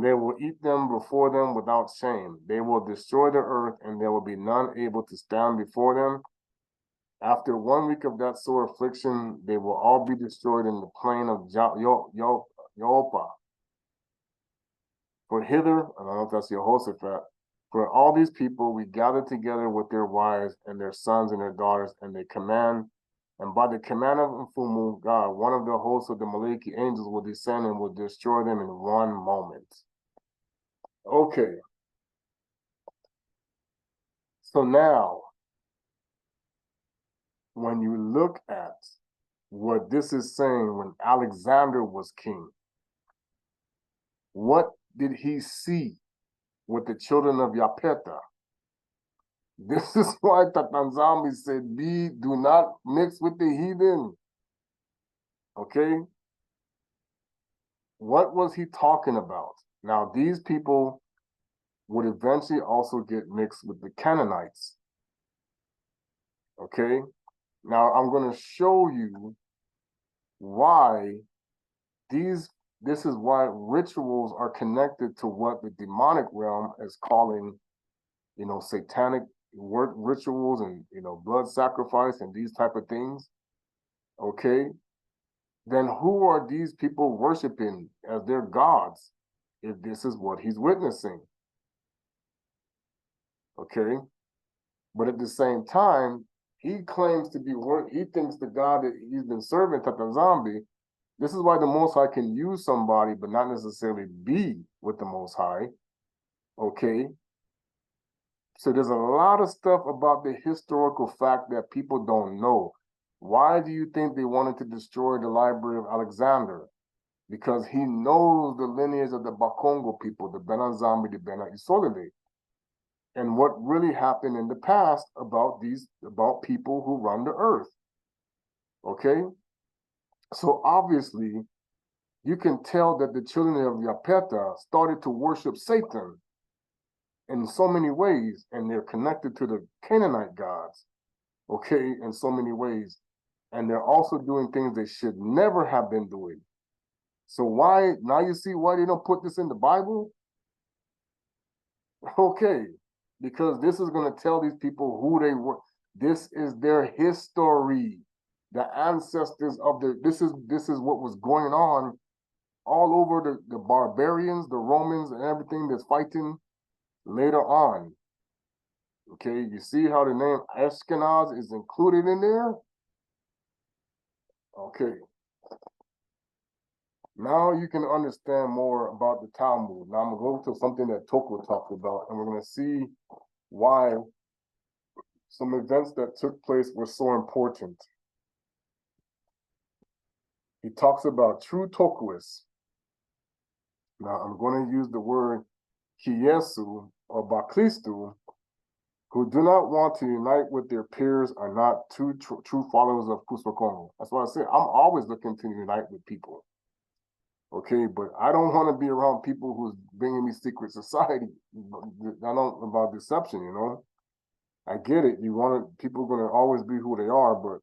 they will eat them before them without shame. They will destroy the earth, and there will be none able to stand before them. After 1 week of that sore affliction, they will all be destroyed in the plain of Yapa. For hither, I don't know if that's Jehoshaphat, for all these people we gather together with their wives and their sons and their daughters, and they command, and by the command of Mfumu, God, one of the hosts of the Maliki angels will descend and will destroy them in 1 moment. Okay. So now, when you look at what this is saying when Alexander was king, what did he see with the children of Yapeta? This is why Tatanzami said, do not mix with the heathen. Okay? What was he talking about? Now, these people would eventually also get mixed with the Canaanites. Okay? Now, I'm going to show you why this is why rituals are connected to what the demonic realm is calling, satanic rituals and, blood sacrifice and these type of things. Okay? Then who are these people worshiping as their gods if this is what he's witnessing? Okay? But at the same time, he claims to be, he thinks the God that he's been serving, Tatanzambi, this is why the Most High can use somebody, but not necessarily be with the Most High. Okay? So there's a lot of stuff about the historical fact that people don't know. Why do you think they wanted to destroy the library of Alexander? Because he knows the lineage of the Bakongo people, the Benazambi, the Bena Isolde, and what really happened in the past about people who run the earth. Okay? So obviously, you can tell that the children of Yapeta started to worship Satan in so many ways, and they're connected to the Canaanite gods, okay, in so many ways. And they're also doing things they should never have been doing. So why, now you see why they don't put this in the Bible? Okay, because this is going to tell these people who they were. This is their history. The ancestors of this is what was going on all over the barbarians, the Romans, and everything that's fighting later on. Okay, you see how the name Ashkenaz is included in there? Okay. Now you can understand more about the Talmud. Now I'm going to go to something that Toko talked about, and we're going to see why some events that took place were so important. He talks about true Tokuists. Now I'm going to use the word Kiyesu or Baklistu, who do not want to unite with their peers, are not true followers of Kuswakongo. That's why I say I'm always looking to unite with people. Okay, but I don't want to be around people who's bringing me secret society. I don't about deception, I get it. People are going to always be who they are, but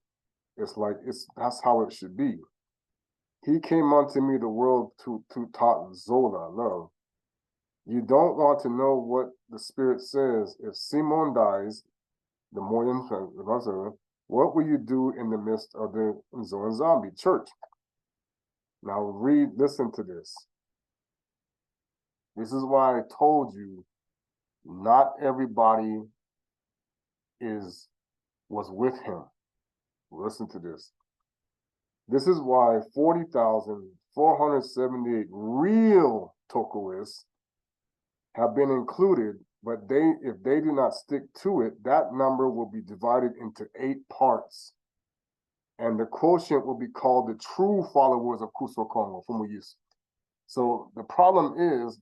It's like that's how it should be. He came unto me the world to taught Zola, love. You don't want to know what the Spirit says. If Simon dies, the more what will you do in the midst of the Zoan zombie church? Now listen to this. This is why I told you not everybody was with him. Listen to this. This is why 40,478 real Tokoists have been included, but if they do not stick to it, that number will be divided into 8 parts. And the quotient will be called the true followers of Kuso Congo, Fumuyus. So the problem is,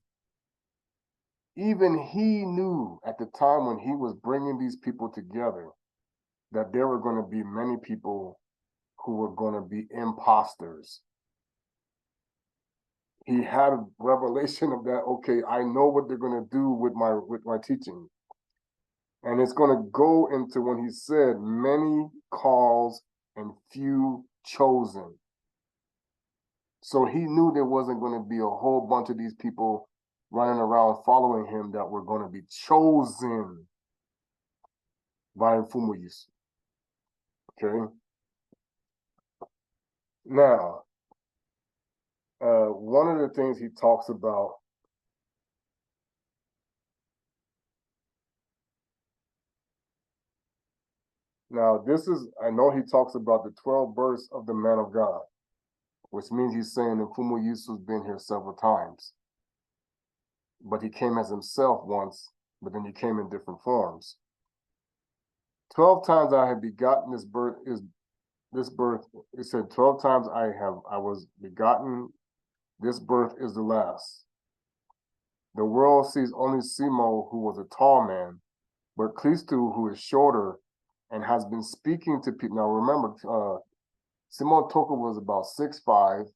even he knew at the time when he was bringing these people together that there were going to be many people who were going to be imposters. He had a revelation of that. Okay, I know what they're going to do with my teaching. And it's going to go into when he said many calls and few chosen. So he knew there wasn't going to be a whole bunch of these people running around following him that were going to be chosen by Mfumuyis. Okay. Now, one of the things he talks about now, I know he talks about the 12 births of the man of God, which means he's saying that Mfumuyis has been here several times. But he came as himself once, but then he came in different forms. 12 times I have begotten this birth. It said 12 times I was begotten. This birth is the last. The world sees only Simo, who was a tall man, but Klistu, who is shorter and has been speaking to people. Now remember, Simon Toko was about 6'5",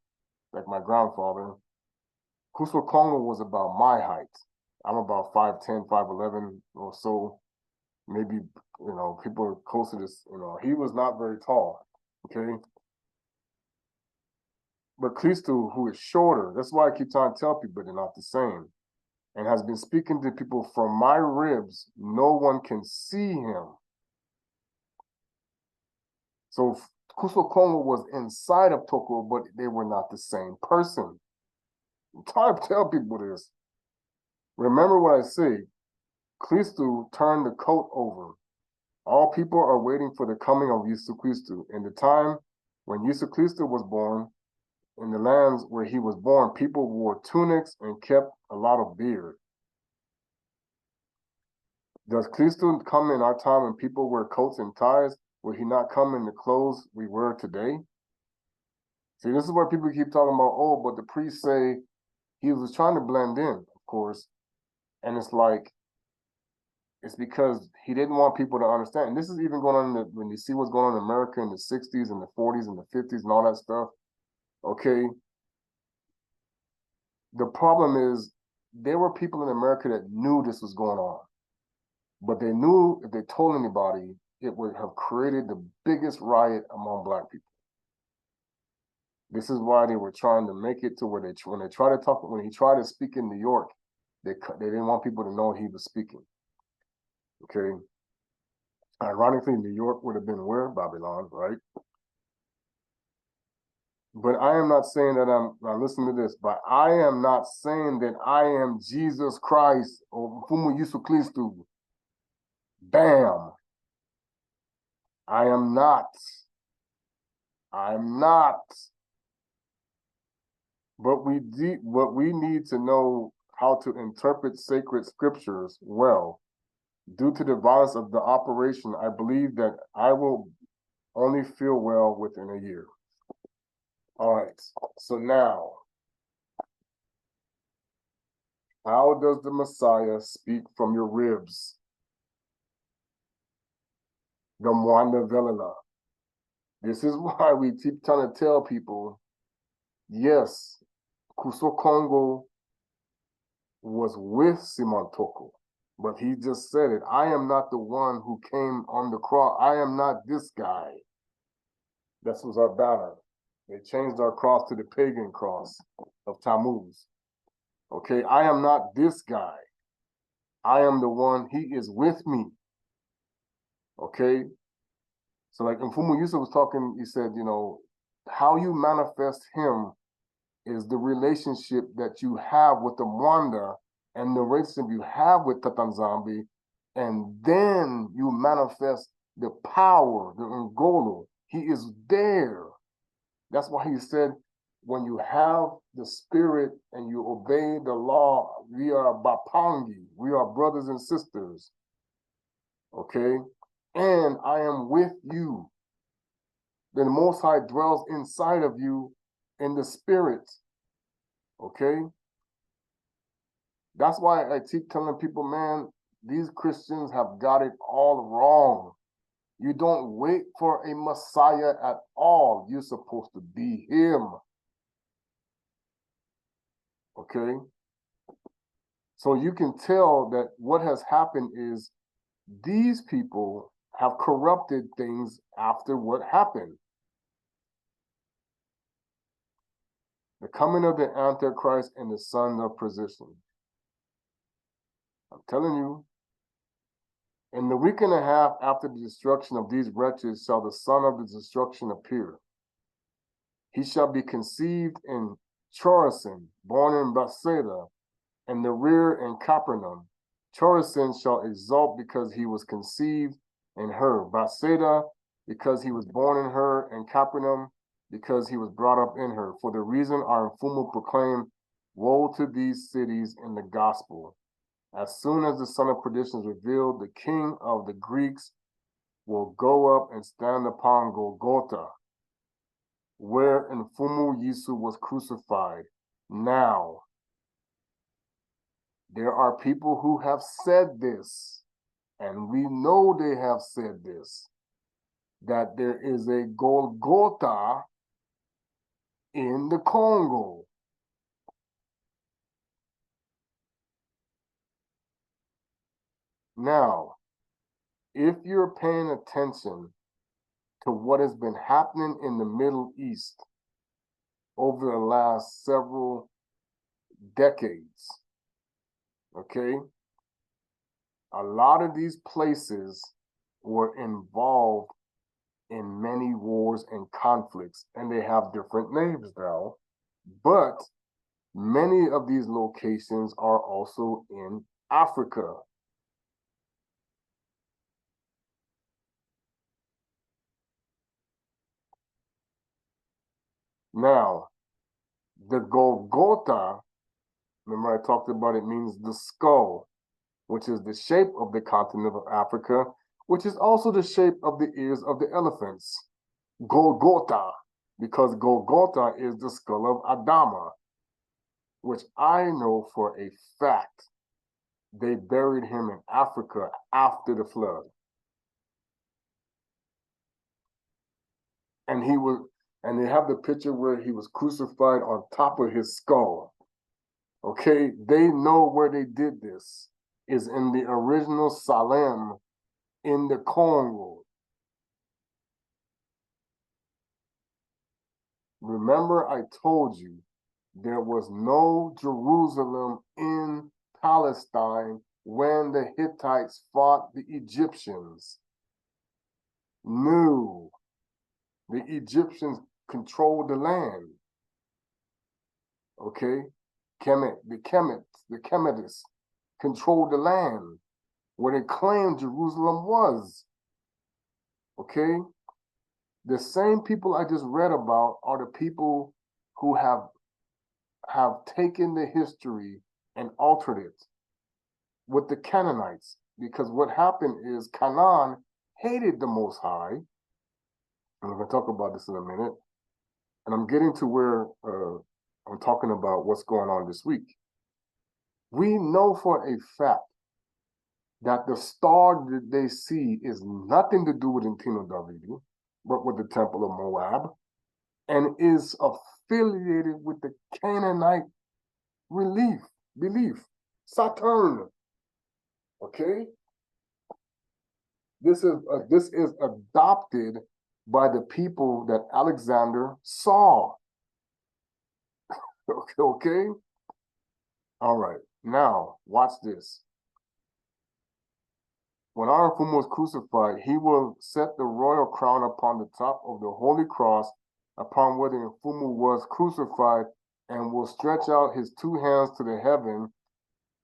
like my grandfather. Kuso Kongo was about my height. I'm about 5'10", 5'11", or so. Maybe, people are closer to, he was not very tall, okay? But Klistu, who is shorter, that's why I keep trying to tell people they're not the same, and has been speaking to people from my ribs, no one can see him. So Kuso Kongo was inside of Toko, but they were not the same person. I'm trying to tell people this. Remember what I say, Klistu turned the coat over. All people are waiting for the coming of Yesu Kristu. In the time when Yesu Kristu was born, in the lands where he was born, people wore tunics and kept a lot of beard. Does Kristu come in our time when people wear coats and ties? Will he not come in the clothes we wear today? See, this is where people keep talking about, oh, but the priests say he was trying to blend in, of course. And it's like, it's because he didn't want people to understand. And this is even going on when you see what's going on in America in the 60s and the 40s and the 50s and all that stuff. Okay. The problem is there were people in America that knew this was going on, but they knew if they told anybody, it would have created the biggest riot among Black people. This is why they were trying to make it to where when he tried to speak in New York, they didn't want people to know he was speaking. Okay. Ironically, New York would have been where? Babylon, right? But I am not saying that now listen to this, but I am not saying that I am Jesus Christ or Mfumu Yesu Kristu. Bam. I am not. I'm not. But we need to know how to interpret sacred scriptures well. Due to the violence of the operation, I believe that I will only feel well within a year. All right, so now, how does the Messiah speak from your ribs? The Mwanda Velela. This is why we keep trying to tell people, yes, Kuso Congo was with Simon Toko, but he just said it. I am not the one who came on the cross. I am not this guy. This was our banner. They changed our cross to the pagan cross of Tammuz. Okay, I am not this guy. I am the one, he is with me. Okay? So like Mfumu Yusuf was talking, he said, you know, how you manifest him is the relationship that you have with the Mwanda and the relationship you have with Tatanzambi, and then you manifest the power, the Ngolo. He is there. That's why he said, when you have the spirit and you obey the law, we are Bapangi, we are brothers and sisters. Okay? And I am with you. Then the Most High dwells inside of you in the spirit. Okay? That's why I keep telling people, man, these Christians have got it all wrong. You don't wait for a Messiah at all. You're supposed to be him. Okay? So you can tell that what has happened is these people have corrupted things after what happened. The coming of the Antichrist and the son of perdition. I'm telling you, in the week and a half after the destruction of these wretches shall the son of the destruction appear. He shall be conceived in Chorazin, born in Bethsaida, and the rear in Capernaum. Chorazin shall exult because he was conceived in her. Bethsaida, because he was born in her, and Capernaum, because he was brought up in her. For the reason our Mfumu proclaimed, woe to these cities in the gospel. As soon as the son of perdition is revealed, the king of the Greeks will go up and stand upon Golgotha, where Mfumu Yisu was crucified. Now, there are people who have said this, and we know they have said this, that there is a Golgotha in the Congo. Now, if you're paying attention to what has been happening in the Middle East over the last several decades, okay, a lot of these places were involved in many wars and conflicts, and they have different names now, but many of these locations are also in Africa. Now, the Golgotha, remember I talked about it, means the skull, which is the shape of the continent of Africa, which is also the shape of the ears of the elephants. Golgotha, because Golgotha is the skull of Adama, which I know for a fact they buried him in Africa after the flood. And they have the picture where he was crucified on top of his skull. Okay, they know where they did this, is in the original Salem in the Congo. Remember, I told you there was no Jerusalem in Palestine when the Hittites fought the Egyptians. No, the Egyptians controlled the land. Okay, the Kemetists controlled the land where they claimed Jerusalem was. Okay, the same people I just read about are the people who have taken the history and altered it with the Canaanites, because what happened is Canaan hated the Most High, and we're going to talk about this in a minute, and I'm getting to where I'm talking about what's going on this week. We know for a fact that the star that they see is nothing to do with Intino Davidi, but with the Temple of Moab, and is affiliated with the Canaanite belief, Saturn. Okay, this is adopted by the people that Alexander saw. Okay? All right. Now, watch this. When our Mfumu was crucified, he will set the royal crown upon the top of the holy cross upon where the Mfumu was crucified, and will stretch out his two hands to the heaven,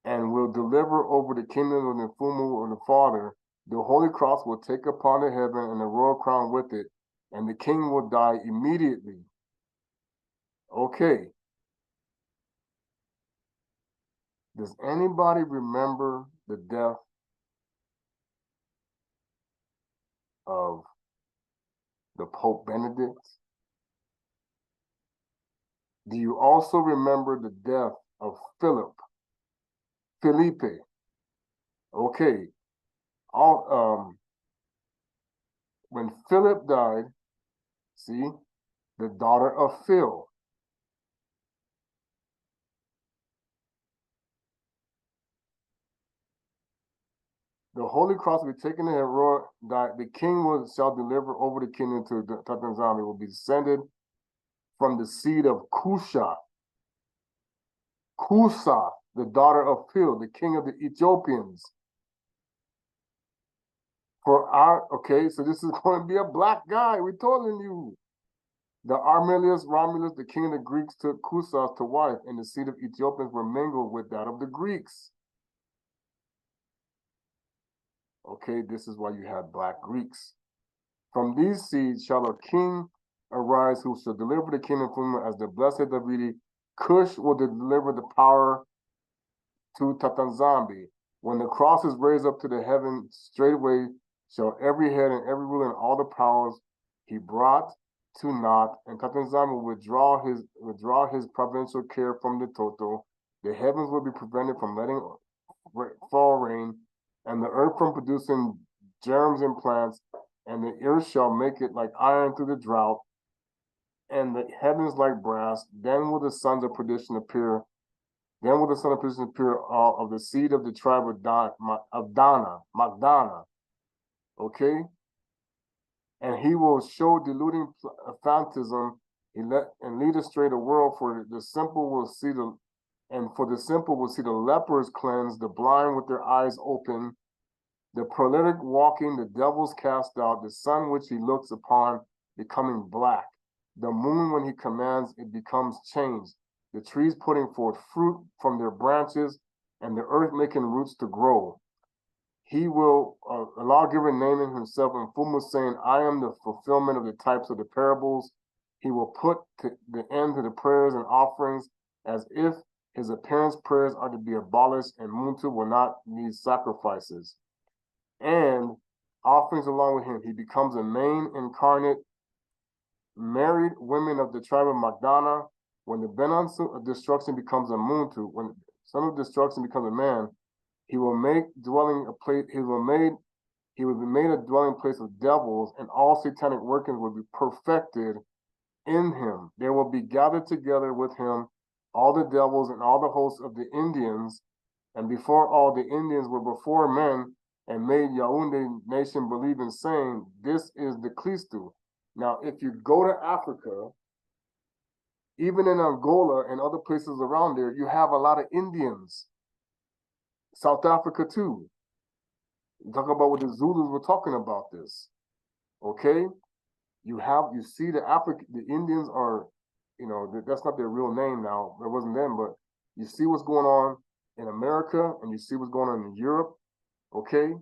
and will deliver over the kingdom of the Mfumu of the Father. The holy cross will take upon the heaven and the royal crown with it, and the king will die immediately. Okay. Does anybody remember the death of the Pope Benedict? Do you also remember the death of Felipe? Okay. When Philip died, see, the daughter of Phil. The holy cross will be taken to him, that the king shall deliver over the kingdom to the Tatanzami, will be descended from the seed of Kusa, the daughter of Phil, the king of the Ethiopians. Okay, so this is going to be a black guy, we're telling you. The Romulus, the king of the Greeks, took Kusa to wife, and the seed of Ethiopians were mingled with that of the Greeks. Okay, this is why you have black Greeks. From these seeds shall a king arise who shall deliver the kingdom from him as the blessed Davidi. Cush will deliver the power to Tatanzambi. When the cross is raised up to the heaven, straightway shall every head and every ruler and all the powers he brought to naught, and Tatanzambi will withdraw his providential care from the Toto. The heavens will be prevented from letting fall rain, and the earth from producing germs and plants, and the earth shall make it like iron through the drought, and the heavens like brass. Then will the sons of perdition appear. Then will the son of perdition appear of the seed of the tribe of Magdana. Okay? And he will show deluding phantasm and lead astray the world, for the simple will see the lepers cleansed, the blind with their eyes open, the paralytic walking, the devils cast out, the sun which he looks upon becoming black, the moon when he commands it becomes changed, the trees putting forth fruit from their branches, and the earth making roots to grow. He will, a lawgiver naming himself in Fumu, saying, I am the fulfillment of the types of the parables. He will put the end to the prayers and offerings, as if his appearance prayers are to be abolished, and Muntu will not need sacrifices and offerings along with him. He becomes a main incarnate, married women of the tribe of Magdana. When the Benansu of destruction becomes a Muntu, when the son of destruction becomes a man, he will make dwelling a place. He will be made a dwelling place of devils, and all satanic workings will be perfected in him. They will be gathered together with him, all the devils and all the hosts of the Indians, and before all the Indians were before men, and made Yaoundé nation believe in saying, this is the Kristu. Now, if you go to Africa, even in Angola and other places around there, you have a lot of Indians. South Africa too. Talk about what the Zulus were talking about this. Okay? You see the Indians are, that's not their real name now. It wasn't them, but you see what's going on in America and you see what's going on in Europe. Okay?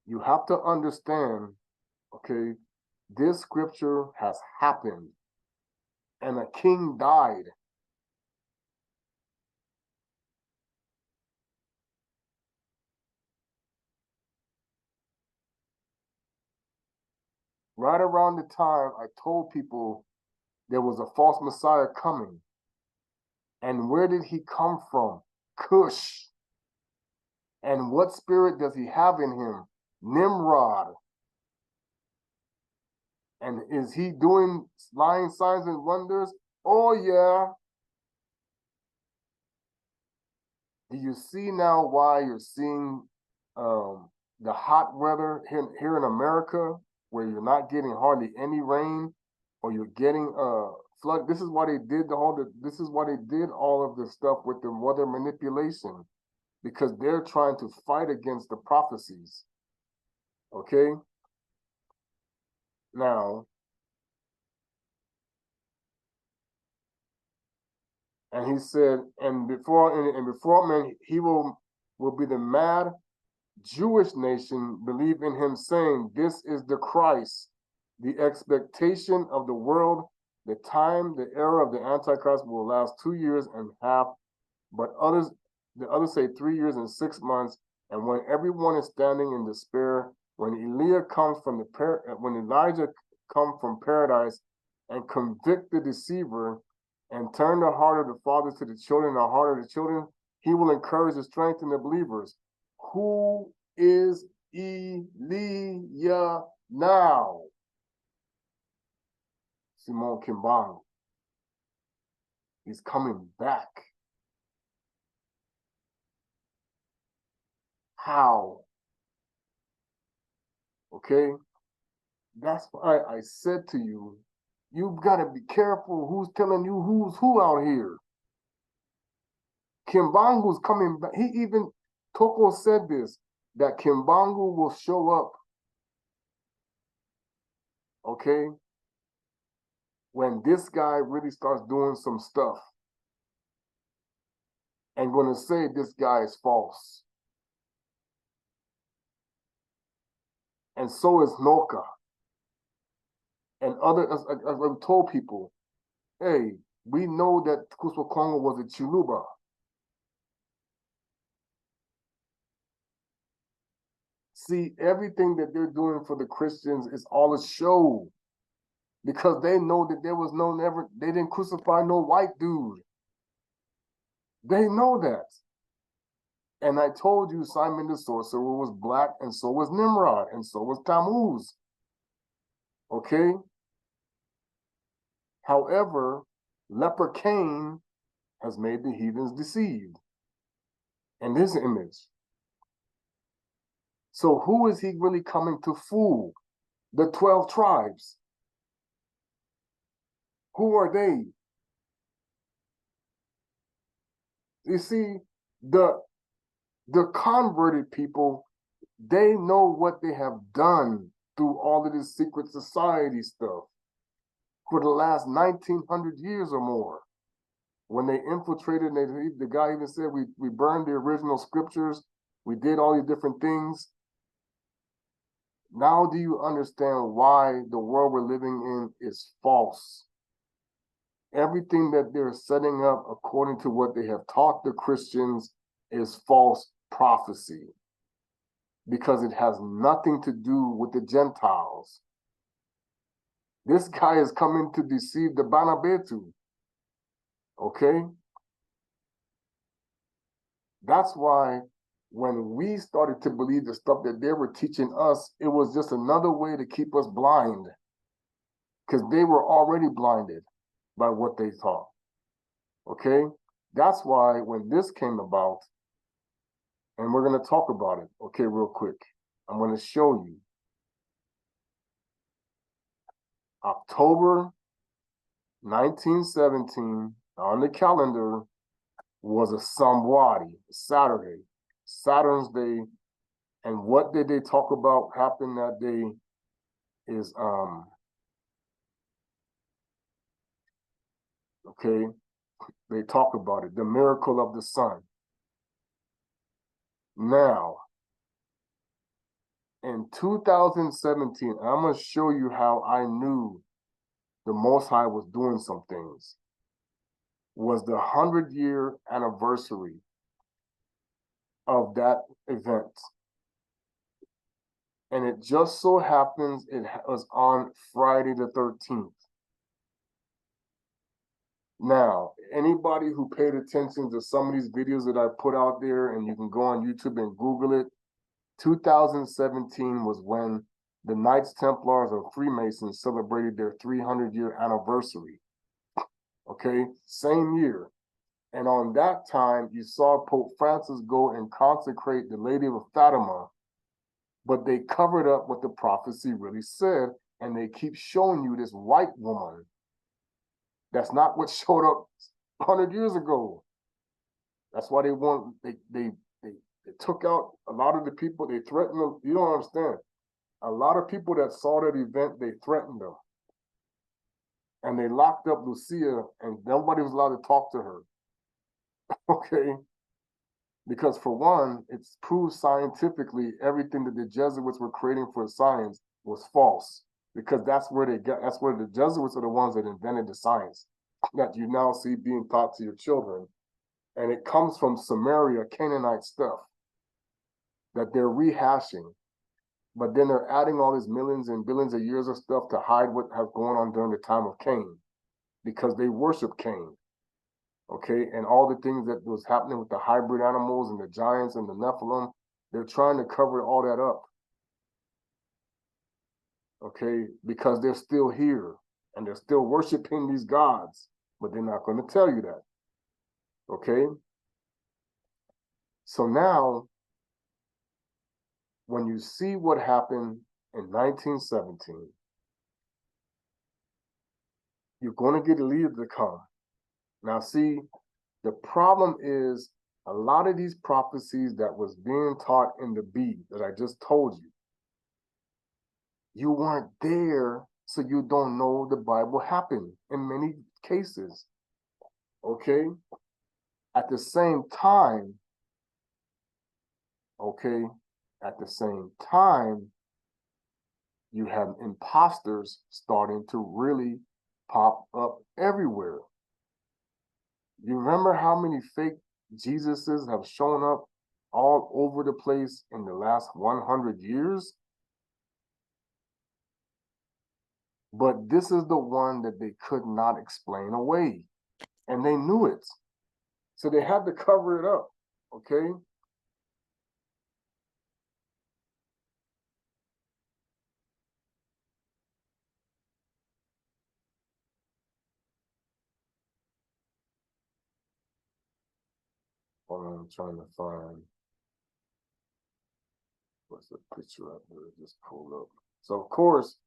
You have to understand, okay, this scripture has happened and a king died. Right around the time I told people there was a false Messiah coming. And where did he come from? Cush. And what spirit does he have in him? Nimrod. And is he doing lying signs and wonders? Oh, yeah. Do you see now why you're seeing the hot weather here in America? where you're not getting hardly any rain, or you're getting flood. This is why they did this is why they did all of this stuff with the weather manipulation, because they're trying to fight against the prophecies. Okay? Now, and he said, and before man, he will be the mad Jewish nation believe in him, saying, "This is the Christ, the expectation of the world. The time, the era of the Antichrist will last 2 years and a half, but the others say 3 years and 6 months. And when everyone is standing in despair, when Elijah comes from paradise and convict the deceiver and turn the heart of the fathers to the children and the heart of the children, he will encourage and strengthen the believers." Who is Elijah now? Simon Kimbangu. He's coming back. How? Okay? That's why I said to you, you've got to be careful who's telling you who's who out here. Kimbangu's coming back. Toko said this, that Kimbangu will show up, okay, when this guy really starts doing some stuff and going to say this guy is false. And so is Noka. And as I've told people, hey, we know that Kuswa Congo was a Chiluba. See, everything that they're doing for the Christians is all a show, because they know that there was they didn't crucify no white dude. They know that. And I told you Simon the Sorcerer was black, and so was Nimrod, and so was Tammuz. Okay? However, leper Cain has made the heathens deceived in his image. So who is he really coming to fool? The 12 tribes. Who are they? You see, the converted people, they know what they have done through all of this secret society stuff for the last 1900 years or more. When they infiltrated, the guy even said, we burned the original scriptures, we did all these different things. Now do you understand why the world we're living in is false? Everything that they're setting up according to what they have taught the Christians is false prophecy, because it has nothing to do with the Gentiles. This guy is coming to deceive the Banabetu. Okay? That's why when we started to believe the stuff that they were teaching us, it was just another way to keep us blind, because they were already blinded by what they taught. Okay? That's why when this came about, and we're going to talk about it, okay, real quick. I'm going to show you. October 1917, on the calendar, was a Samwadi, Saturday, Saturn's Day. And what did they talk about happened that day is, okay, they talk about it, the miracle of the sun. Now, in 2017, I'm going to show you how I knew the Most High was doing some things, was the 100-year anniversary of that event. And it just so happens it was on Friday the 13th. Now, anybody who paid attention to some of these videos that I put out there, and you can go on YouTube and Google it, 2017 was when the Knights Templars or Freemasons celebrated their 300-year anniversary. Okay, same year. And on that time, you saw Pope Francis go and consecrate the Lady of Fatima but they covered up what the prophecy really said, and they keep showing you this white woman. That's not what showed up 100 years ago. That's why they took out a lot of the people. They threatened them. You don't understand. A lot of people that saw that event, they threatened them. And they locked up Lucia, and nobody was allowed to talk to her. Okay? Because for one, it's proved scientifically everything that the Jesuits were creating for science was false. Because that's where the Jesuits are the ones that invented the science that you now see being taught to your children. And it comes from Samaria, Canaanite stuff that they're rehashing. But then they're adding all these millions and billions of years of stuff to hide what has going on during the time of Cain, because they worship Cain. Okay, and all the things that was happening with the hybrid animals and the giants and the Nephilim, they're trying to cover all that up. Okay, because they're still here and they're still worshiping these gods, but they're not going to tell you that. Okay, so now when you see what happened in 1917, you're going to get a leader to come. Now, see, the problem is a lot of these prophecies that was being taught in the B that I just told you, you weren't there, so you don't know the Bible happened in many cases. Okay? At the same time, okay, at the same time, you have imposters starting to really pop up everywhere. You remember how many fake Jesuses have shown up all over the place in the last 100 years? But this is the one that they could not explain away. And they knew it. So they had to cover it up, okay? Hold on, I'm trying to find, what's the picture up there? Just pulled up. So of course,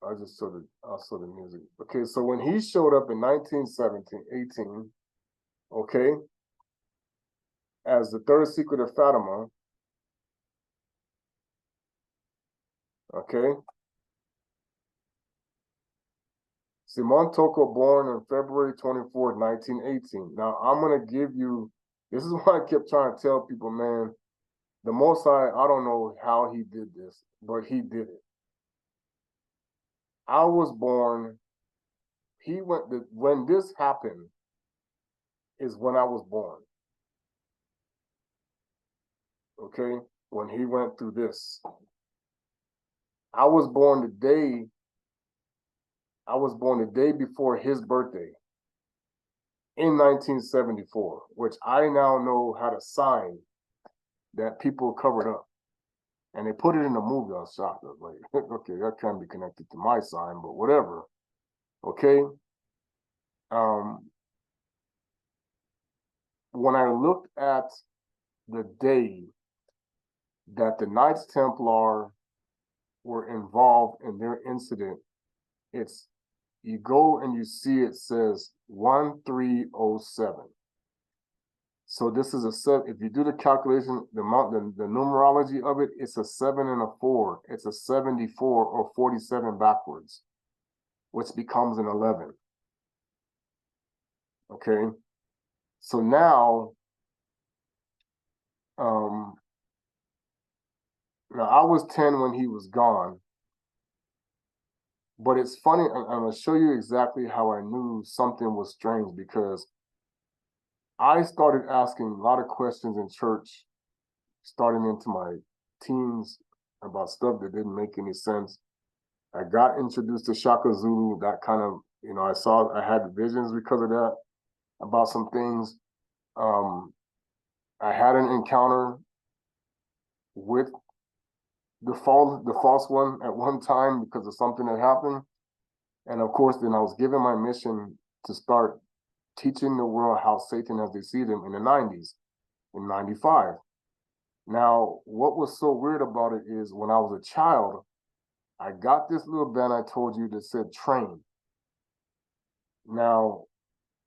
I saw the music. Okay, so when he showed up in 1917, 18, okay, as the third secret of Fatima, okay, Simon Toko born on February 24th, 1918. Now, I'm going to give you, this is why I kept trying to tell people, man, the Most High, I don't know how he did this, but he did it. I was born, when this happened is when I was born. Okay? When he went through this. I was born the day before his birthday in 1974, which I now know how to sign that people covered up. And they put it in the movie. I was shocked. I was like, okay, that can't be connected to my sign, but whatever. Okay. When I looked at the day that the Knights Templar were involved in their incident, you go and you see it says 1307. So this is if you do the calculation, the numerology of it, it's a 7 and a 4. It's a 74 or 47 backwards, which becomes an 11. Okay. So now, now I was 10 when he was gone, but it's funny. I'm going to show you exactly how I knew something was strange, because I started asking a lot of questions in church, starting into my teens, about stuff that didn't make any sense. I got introduced to Shaka Zulu, that kind of, I had visions because of that, about some things. I had an encounter with the false one at one time because of something that happened. And of course, then I was given my mission to start teaching the world how Satan has deceived him in the 90s, in 95. Now, what was so weird about it is when I was a child, I got this little band I told you that said train. Now,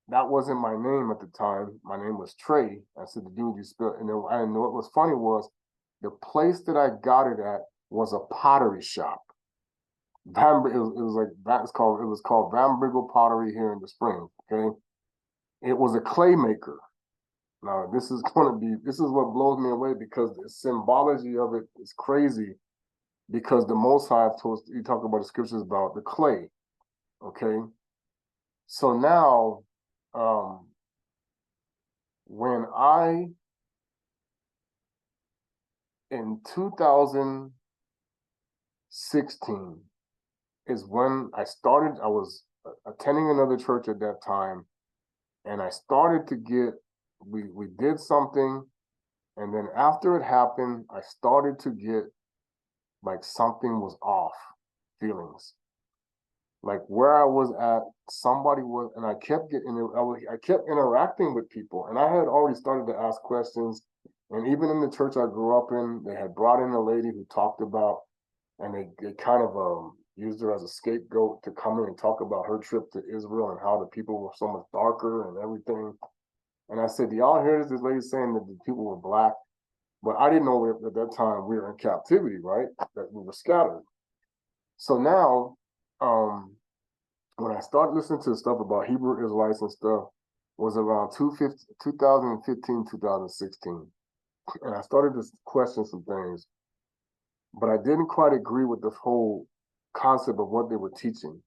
that wasn't my name at the time. My name was Trey. I said, the dude you spelled, and what was funny was the place that I got it at was a pottery shop. It was called Van Briggle Pottery here in the Springs. Okay, it was a clay maker. Now this is what blows me away because the symbology of it is crazy. Because the Most High told you talk about the scriptures about the clay. Okay, so now, when I in 2016 is when I started. I was attending another church at that time, and I started to get. We did something, and then after it happened, I started to get like something was off feelings. Like where I was at, somebody was, and I kept I kept interacting with people, and I had already started to ask questions. And even in the church I grew up in, they had brought in a lady who talked about, and they kind of used her as a scapegoat to come in and talk about her trip to Israel and how the people were so much darker and everything. And I said, do y'all hear this? This lady saying that the people were black, but I didn't know at that time we were in captivity, right? That we were scattered. So now, when I started listening to stuff about Hebrew Israelites and stuff, was around 2015, 2016. And I started to question some things, but I didn't quite agree with the whole concept of what they were teaching.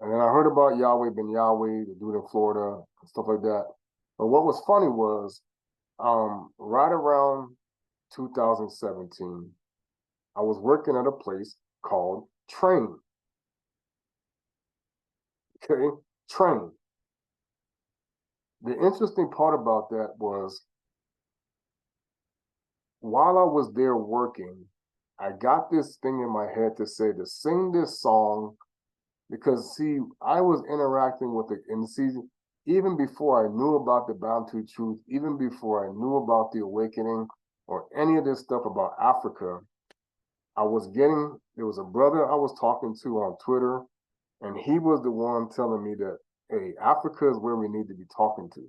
And then I heard about Yahweh ben Yahweh, the dude in Florida, and stuff like that. But what was funny was, right around 2017, I was working at a place called Train. Okay, Train. The interesting part about that was while I was there working, I got this thing in my head to say to sing this song because see, I was interacting with it in the season even before I knew about the Bantu truth, even before I knew about the awakening or any of this stuff about Africa. There was a brother I was talking to on Twitter, and he was the one telling me that, hey, Africa is where we need to be talking to.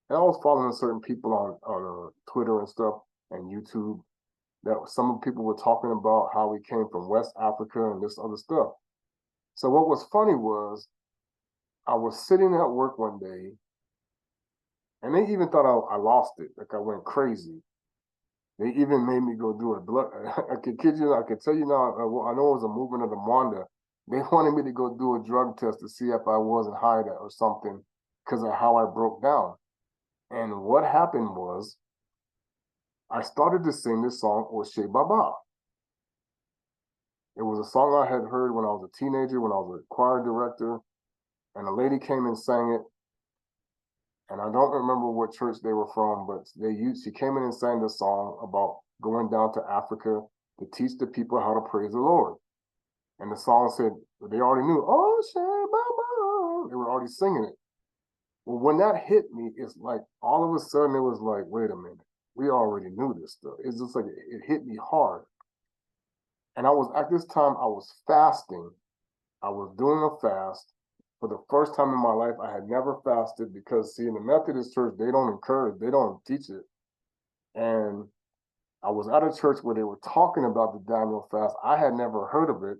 And I was following certain people on Twitter and stuff and YouTube that some people were talking about how we came from West Africa and this other stuff. So what was funny was I was sitting at work one day, and they even thought I lost it, like I went crazy. They even made me go do a blood. I could kid you, I could tell you now. I know it was a movement of the Mwanda. They wanted me to go do a drug test to see if I wasn't high or something because of how I broke down. And what happened was I started to sing this song, Oshe Baba. It was a song I had heard when I was a teenager, when I was a choir director, and a lady came and sang it. And I don't remember what church they were from, but she came in and sang this song about going down to Africa to teach the people how to praise the Lord. And the song said, they already knew, Oshe Baba. They were already singing it. Well, when that hit me, it's like all of a sudden it was like, wait a minute, we already knew this stuff. It's just like it hit me hard. And at this time, I was fasting. I was doing a fast. For the first time in my life, I had never fasted because, see, in the Methodist church, they don't teach it. And I was at a church where they were talking about the Daniel fast. I had never heard of it.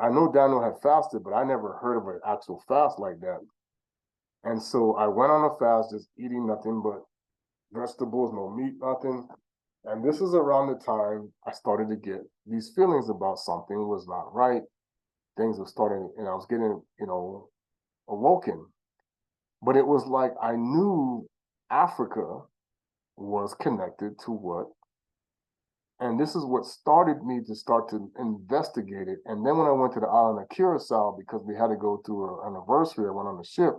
I know Daniel had fasted, but I never heard of an actual fast like that. And so I went on a fast, just eating nothing but vegetables, no meat, nothing. And this is around the time I started to get these feelings about something was not right. Things were starting, and I was getting, awoken. But it was like I knew Africa was connected to what, and this is what started me to start to investigate it. And then when I went to the island of Curacao, because we had to go through an anniversary, I went on the ship.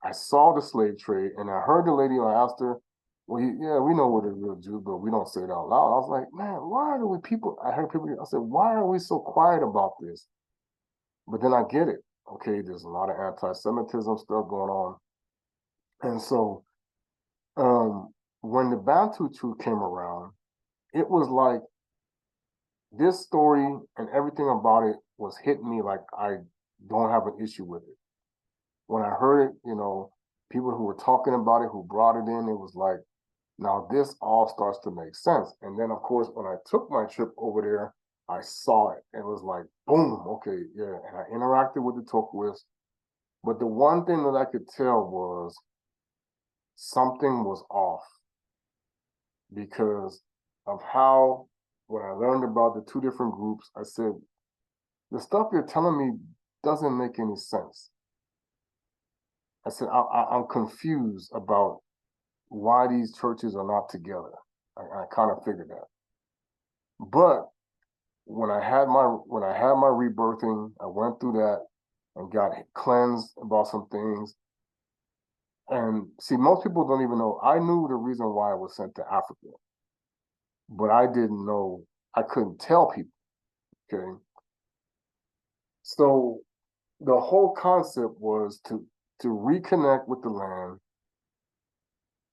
I saw the slave trade, and I heard the lady. I asked her, "Well, yeah, we know what a real Jew, but we don't say it out loud." I was like, "Man, why do we people?" I heard people. I said, "Why are we so quiet about this?" But then I get it. Okay, there's a lot of anti-Semitism stuff going on, and so when the Bantu truth came around, it was like this story and everything about it was hitting me like I don't have an issue with it. When I heard it, people who were talking about it, who brought it in, it was like, now this all starts to make sense. And then, of course, when I took my trip over there, I saw it. And it was like, boom, okay, yeah. And I interacted with the Toist. But the one thing that I could tell was something was off because of how, when I learned about the two different groups, I said, the stuff you're telling me doesn't make any sense. I said, I'm confused about why these churches are not together. I kind of figured that. But when I had my rebirthing, I went through that and got cleansed about some things. And see, most people don't even know. I knew the reason why I was sent to Africa, but I didn't know. I couldn't tell people. Okay. So the whole concept was to reconnect with the land,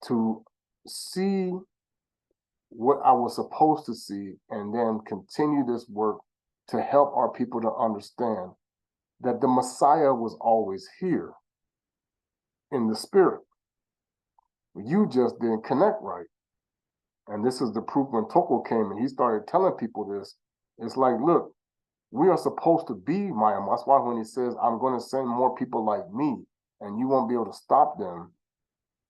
to see what I was supposed to see, and then continue this work to help our people to understand that the Messiah was always here in the spirit. You just didn't connect right. And this is the proof when Toko came and he started telling people this. It's like, look, we are supposed to be Maya. That's why when he says, I'm going to send more people like me and you won't be able to stop them.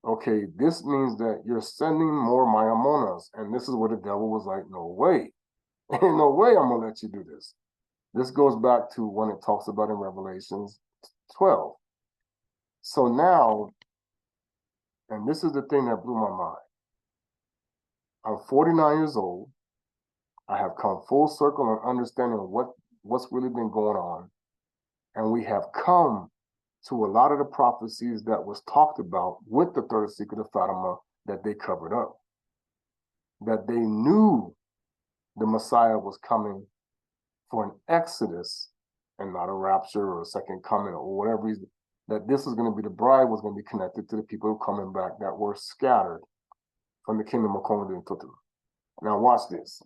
Okay, this means that you're sending more Maya Monas. And this is where the devil was like, no way. Ain't no way I'm going to let you do this. This goes back to when it talks about in Revelations 12. So now, and this is the thing that blew my mind. I'm 49 years old. I have come full circle on understanding what's really been going on. And we have come to a lot of the prophecies that was talked about with the third secret of Fatima that they covered up. That they knew the Messiah was coming for an exodus and not a rapture or a second coming or whatever reason, that this was going to be, the bride was going to be connected to the people who coming back that were scattered from the kingdom of Congo and Tutu. Now watch this.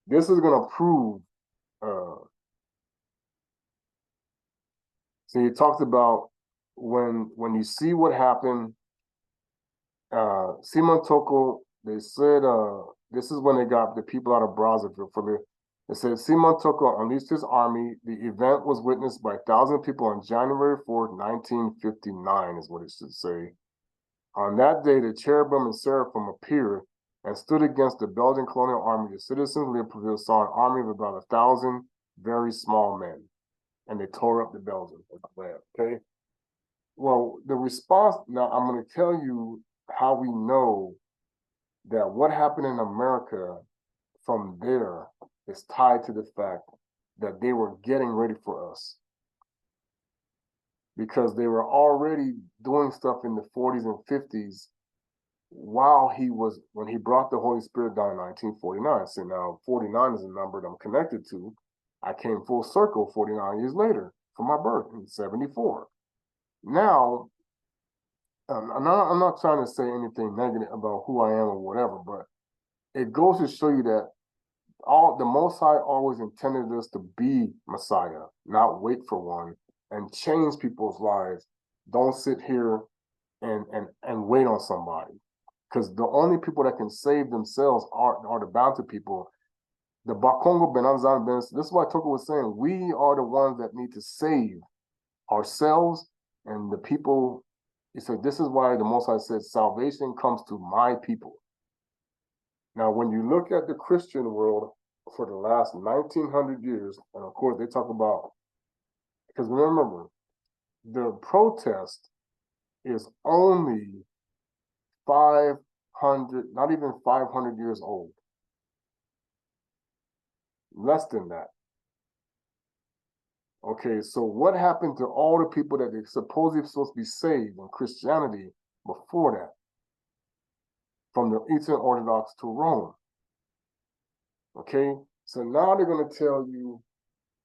This is going to prove, so he talks about when you see what happened, Simon Toko, they said, this is when they got the people out of Brazzaville for the. It said Simon Toko unleashed his army. The event was witnessed by 1,000 people on January 4th, 1959, is what it should say. On that day, the cherubim and seraphim appeared and stood against the Belgian colonial army. The citizens of Libreville saw an army of about 1,000 very small men, and they tore up the Belgians. Okay. Well, the response, now I'm going to tell you how we know that what happened in America from there is tied to the fact that they were getting ready for us. Because they were already doing stuff in the 40s and 50s while when he brought the Holy Spirit down in 1949. So now 49 is a number that I'm connected to. I came full circle 49 years later from my birth in 74. Now, I'm not trying to say anything negative about who I am or whatever, but it goes to show you that the Most High always intended us to be Messiah, not wait for one and change people's lives. Don't sit here and wait on somebody, because the only people that can save themselves are the Bantu people. The Bakongo Benanzan Ben. This is why Toko was saying we are the ones that need to save ourselves and the people. He said this is why the Most High said salvation comes to my people. Now, when you look at the Christian world for the last 1,900 years, and of course they talk about, because remember, the protest is only 500, not even 500 years old. Less than that. Okay, so what happened to all the people that they're supposedly supposed to be saved in Christianity before that? From the Eastern Orthodox to Rome. Okay, so now they're going to tell you,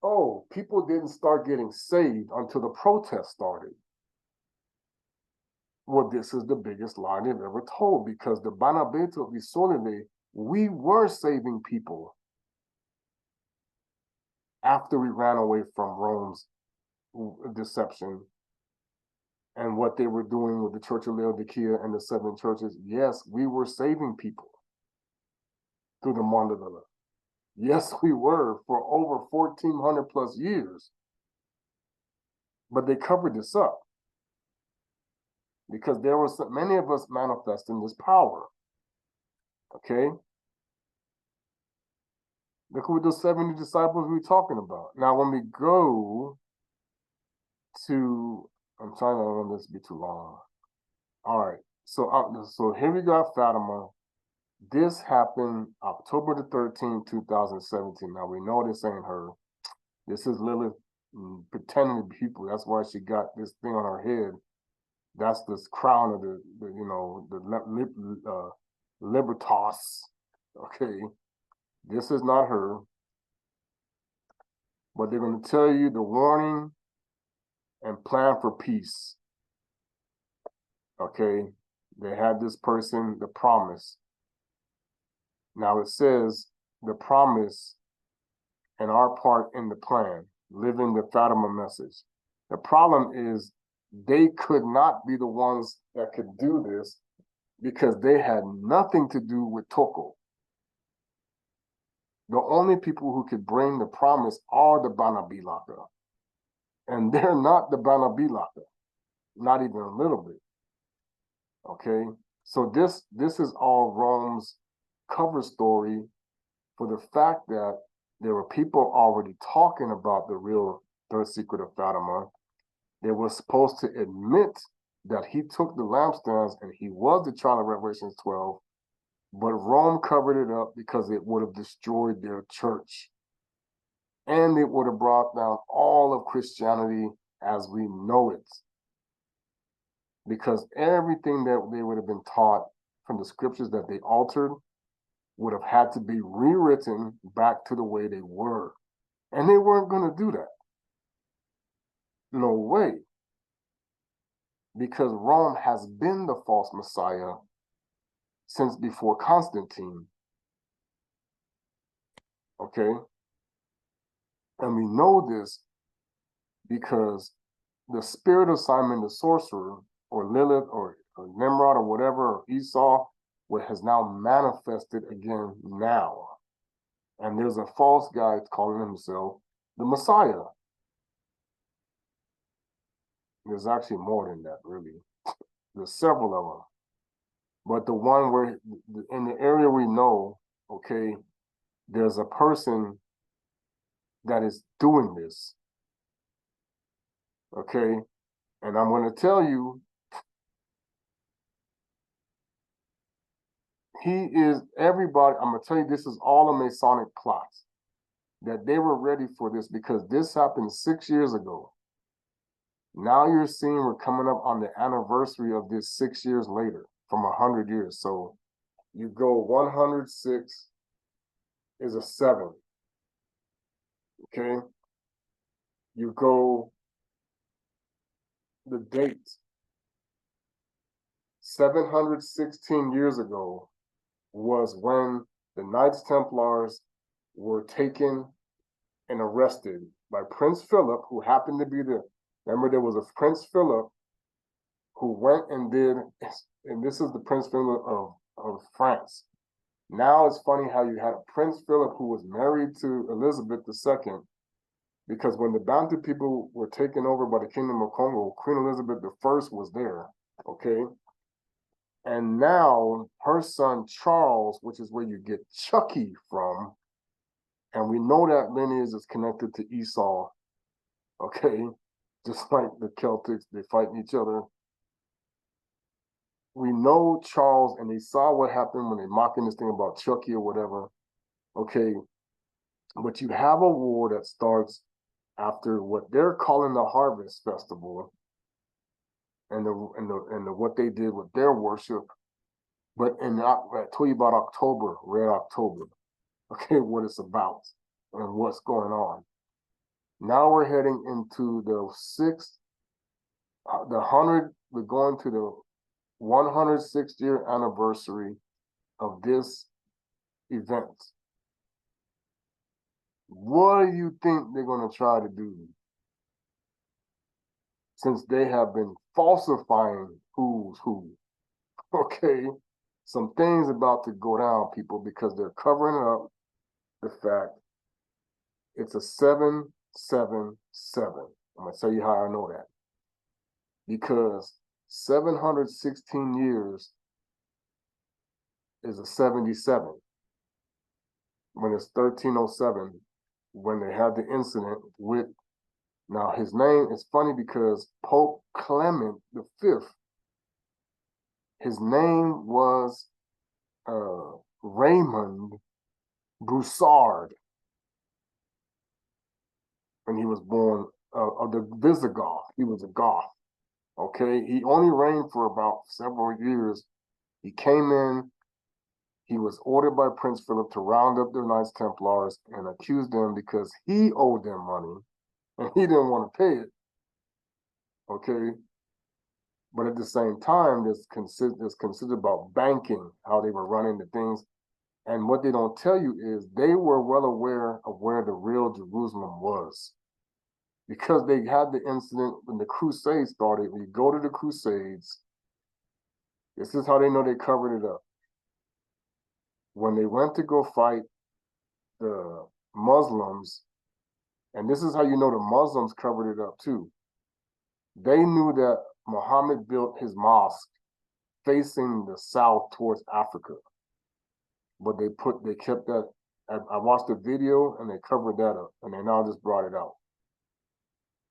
oh, people didn't start getting saved until the protest started. Well, this is the biggest lie they've ever told, because the Banabeto Visolide, we were saving people after we ran away from Rome's deception and what they were doing with the Church of Laodicea and the seven churches. Yes, we were saving people through the Mandala. Yes, we were, for over 1,400 plus years. But they covered this up because there were many of us manifesting this power. Okay? Look who the 70 disciples we were talking about. Now, when we go to, I'm trying to run this be too long. All right. So here we got Fatima. This happened October the 13th, 2017. Now, we know this ain't her. This is Lilith pretending to be people. That's why she got this thing on her head. That's this crown of the Libertas. Okay. This is not her. But they're going to tell you the warning and plan for peace. Okay. They had this person, the promise. Now it says the promise and our part in the plan, living the Fatima message. The problem is they could not be the ones that could do this because they had nothing to do with Toko. The only people who could bring the promise are the Banabilaka. And they're not the Banabilaka, not even a little bit. Okay? So this is all Rome's cover story for the fact that there were people already talking about the real third secret of Fatima. They were supposed to admit that he took the lampstands and he was the child of Revelations 12, but Rome covered it up because it would have destroyed their church. And it would have brought down all of Christianity as we know it. Because everything that they would have been taught from the scriptures that they altered would have had to be rewritten back to the way they were. And they weren't going to do that. No way. Because Rome has been the false Messiah since before Constantine. Okay? And we know this because the spirit of Simon the sorcerer, or Lilith, or Nimrod, or whatever, or Esau, what has now manifested again now. And there's a false guy calling himself the Messiah. There's actually more than that, really. There's several of them. But the one where, in the area we know, okay, there's a person that is doing this. Okay? And I'm going to tell you, he is everybody. I'm going to tell you, this is all a Masonic plot. That they were ready for this because this happened 6 years ago. Now you're seeing we're coming up on the anniversary of this 6 years later from 100 years. So you go 106 is a 7. Okay? You go the date 716 years ago was when the Knights Templars were taken and arrested by Prince Philip, who happened to be remember there was a Prince Philip who went and did, and this is the Prince Philip of France. Now it's funny how you had a Prince Philip who was married to Elizabeth II, because when the Bantu people were taken over by the Kingdom of Congo, Queen Elizabeth I was there, okay? And now her son Charles, which is where you get Chucky from, and we know that lineage is connected to Esau, okay? Just like the Celtics, they fighting each other. We know Charles, and they saw what happened when they mocking this thing about Chucky or whatever, okay? But you have a war that starts after what they're calling the Harvest Festival, and what they did with their worship. But I told you about October, Red October, okay, what it's about and what's going on. Now we're heading into the 6th, the 100, we're going to 106th-year anniversary of this event. What do you think they're going to try to do? Since they have been falsifying who's who. Okay, some things about to go down, people, because they're covering up the fact it's a 777. I'm going to tell you how I know that. Because 716 years is a 77. When it's 1307, when they had the incident with, now his name is funny because Pope Clement V, his name was Raymond Broussard, when he was born of the Visigoth. He was a Goth. Okay, he only reigned for about several years. He came in, he was ordered by Prince Philip to round up the Knights Templars and accuse them because he owed them money and he didn't want to pay it. Okay, but at the same time, there's considered about banking, how they were running the things. And what they don't tell you is they were well aware of where the real Jerusalem was. Because they had the incident when the Crusades started. When you go to the Crusades, this is how they know they covered it up. When they went to go fight the Muslims, and this is how you know the Muslims covered it up too. They knew that Muhammad built his mosque facing the south towards Africa. But they kept that, I watched the video and they covered that up and they now just brought it out.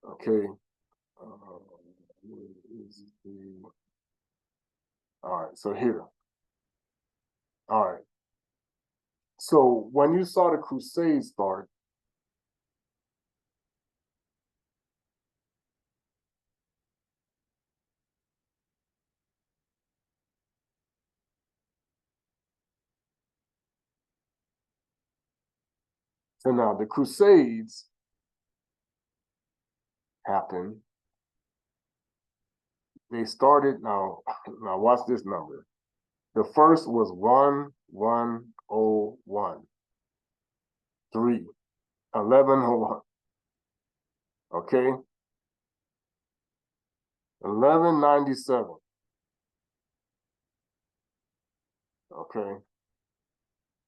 Okay. All right, so here. All right. So when you saw the Crusades start, so now the Crusades happened. They started, now watch this number. The first was 1101. 1101. Okay. 1197. Okay.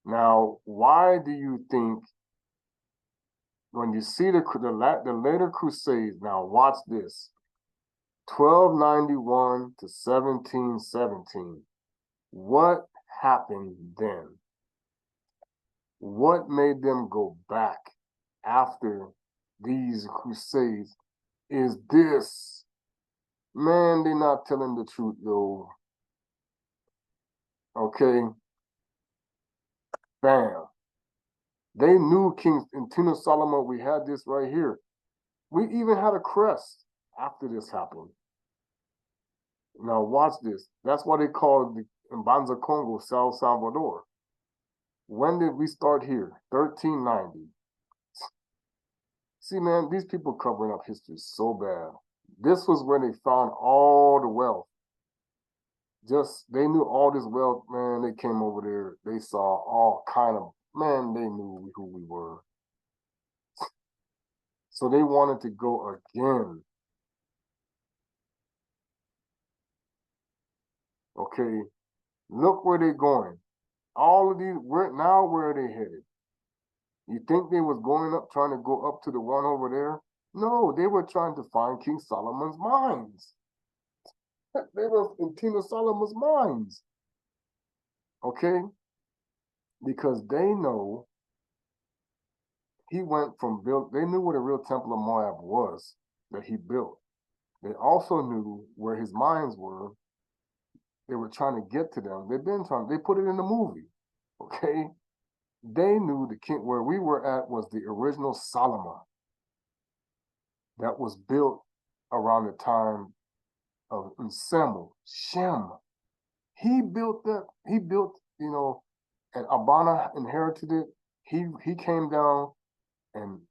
Now, why do you think when you see the later Crusades, now watch this, 1291 to 1717, what happened then? What made them go back after these Crusades is this. Man, they're not telling the truth, yo. Okay. Bam. They knew King Tino Solomon, we had this right here. We even had a crest after this happened. Now watch this. That's why they call the Mbanza Congo South Salvador. When did we start here? 1390. See, man, these people covering up history so bad. This was where they found all the wealth. They knew all this wealth, man. They came over there. They saw all kind of, man, they knew who we were. So they wanted to go again. Okay, look where they're going. All of these, where are they headed? You think they was going up, trying to go up to the one over there? No, they were trying to find King Solomon's mines. They were in King Solomon's mines. Okay? Because they know he went from they knew where the real Temple of Moab was that he built. They also knew where his mines were. They were trying to get to them. They put it in the movie. Okay? They knew the king, where we were at was the original Solomon that was built around the time of Ensemble, Shem. He built that, and Abana inherited it. He came down and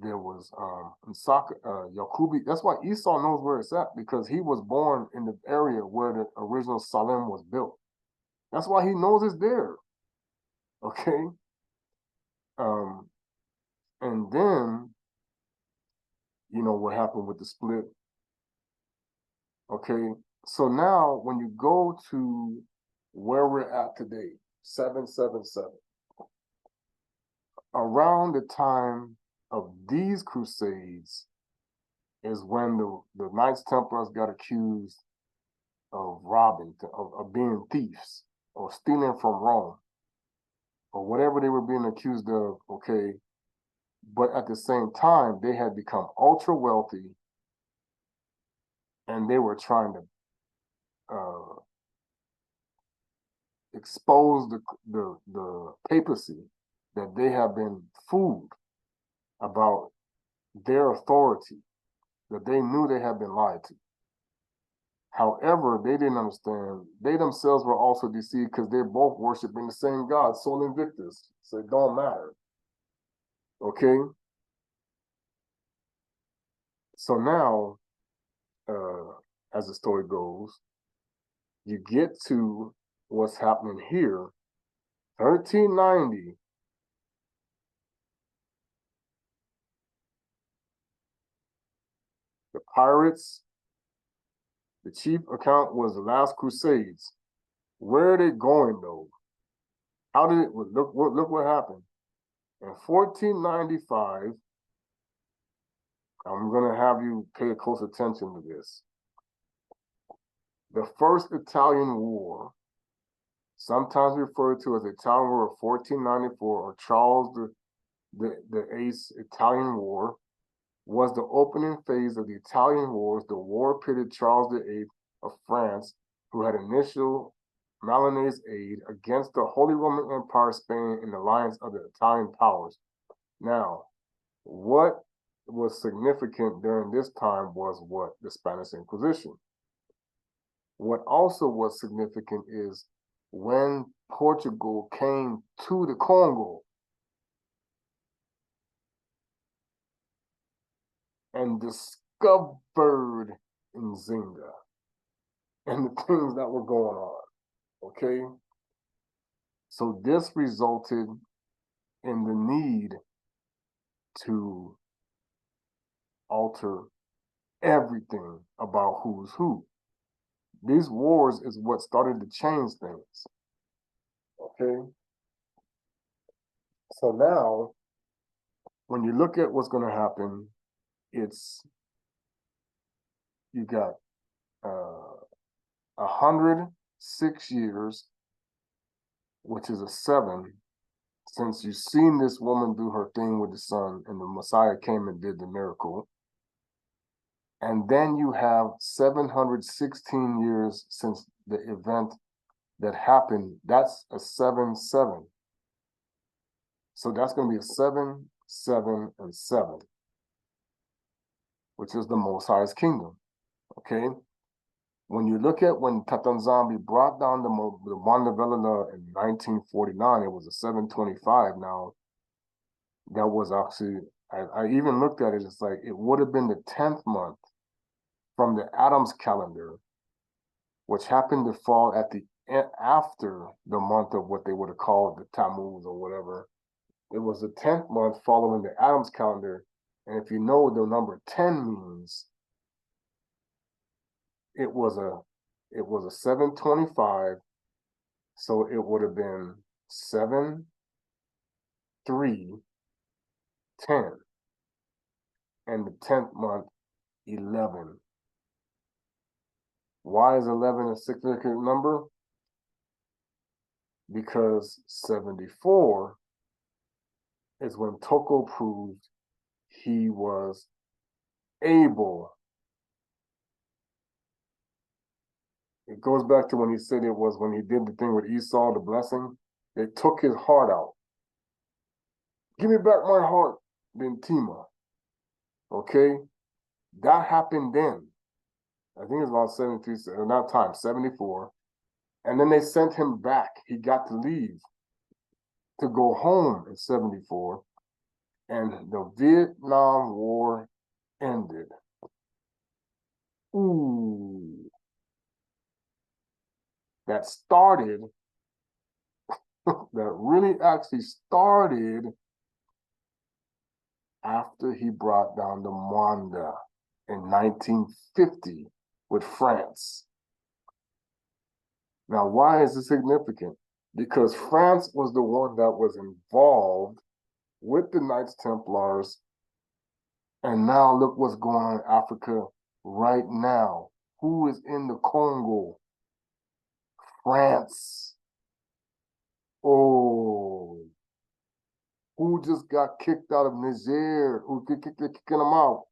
there was Yakubi. That's why Esau knows where it's at, because he was born in the area where the original Salem was built. That's why he knows it's there. Okay. And then, you know, what happened with the split. Okay. So now when you go to where we're at today, 777, around the time of these crusades is when the Knights Templars got accused of robbing, of being thieves, or stealing from Rome, or whatever they were being accused of, okay? But at the same time, they had become ultra wealthy, and they were trying to expose the papacy that they have been fooled about their authority, that they knew they had been lied to. However, they didn't understand. They themselves were also deceived because they're both worshiping the same God, Sol Invictus. So it don't matter. Okay? So now, as the story goes, you get to what's happening here. 1390, the pirates, the chief account was the last crusades. Where are they going though? How did it look what happened? In 1495, I'm going to have you pay close attention to this. The First Italian War, sometimes referred to as the Italian War of 1494 or Charles the Eighth's Italian War, was the opening phase of the Italian Wars. The war pitted Charles VIII of France, who had initial Milanese aid, against the Holy Roman Empire, Spain, in the alliance of the Italian powers. Now, what was significant during this time was what? The Spanish Inquisition. What also was significant is when Portugal came to the Congo and discovered Nzinga and the things that were going on, okay? So this resulted in the need to alter everything about who's who. These wars is what started to change things, okay? So now, when you look at what's going to happen, it's, you got 106 years, which is a 7, since you've seen this woman do her thing with the sun and the Messiah came and did the miracle. And then you have 716 years since the event that happened. That's a 7-7. So that's going to be a 7, 7, and 7, which is the Most High's kingdom. Okay? When you look at when Tatanzambi brought down the Mandevilla in 1949, it was a 725. Now, that was actually, I even looked at it, it's like, it would have been the 10th month from the Adams calendar, which happened to fall at the after the month of what they would have called the Tammuz or whatever. It was the 10th month following the Adams calendar. And if you know what the number 10 means, it was a 725, so it would have been 7, 3, 10, and the 10th month 11. Why is 11 a significant number? Because 74 is when Toko proved he was able. It goes back to when he said it was when he did the thing with Esau, the blessing. They took his heart out. Give me back my heart, Bentima. Okay? That happened then. I think it was about 73, or not time, 74. And then they sent him back. He got to leave to go home in 74. and the Vietnam War ended. Ooh, that started, that really actually started after he brought down the Mwanda in 1950 with France. Now, why is this significant? Because France was the one that was involved with the Knights Templars. And now look what's going on in Africa right now. Who is in the Congo? France. Oh, who just got kicked out of Niger? Who kicking them out?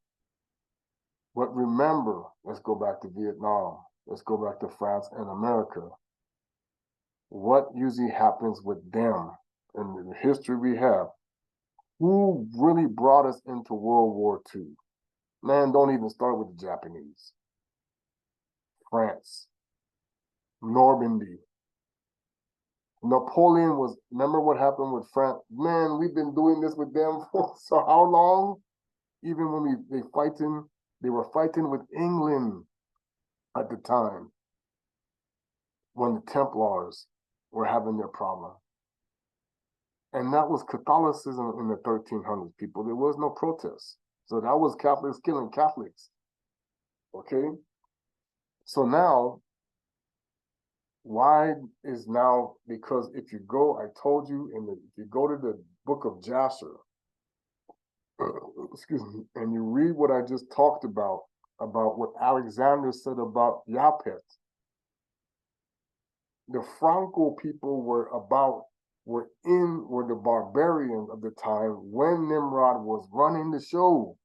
But remember, let's go back to Vietnam. Let's go back to France and America. What usually happens with them in the history we have? Who really brought us into World War II? Man, don't even start with the Japanese. France. Normandy. Napoleon was, remember what happened with France? Man, we've been doing this with them for so how long? Even when they were fighting with England at the time when the Templars were having their problem. And that was Catholicism in the 1300s, people. There was no protest. So that was Catholics killing Catholics. Okay? So now, why is now, because if you go, I told you, if you go to the book of Jasher, excuse me, and you read what I just talked about what Alexander said about Yapet, the Franco people were the barbarians of the time when Nimrod was running the show.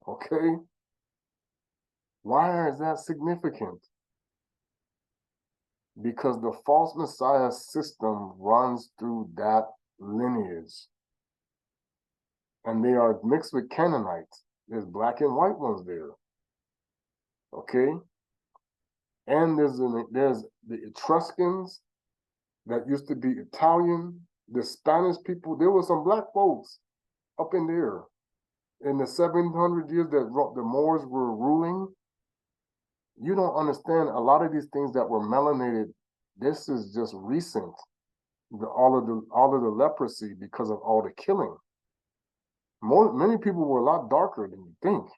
Okay? Why is that significant? Because the false Messiah system runs through that lineage. And they are mixed with Canaanites. There's black and white ones there. Okay? And there's the Etruscans that used to be Italian, the Spanish people. There were some black folks up in there. In the 700 years that the Moors were ruling, you don't understand a lot of these things that were melanated. This is just recent. All of the leprosy because of all the killing. Many people were a lot darker than you think.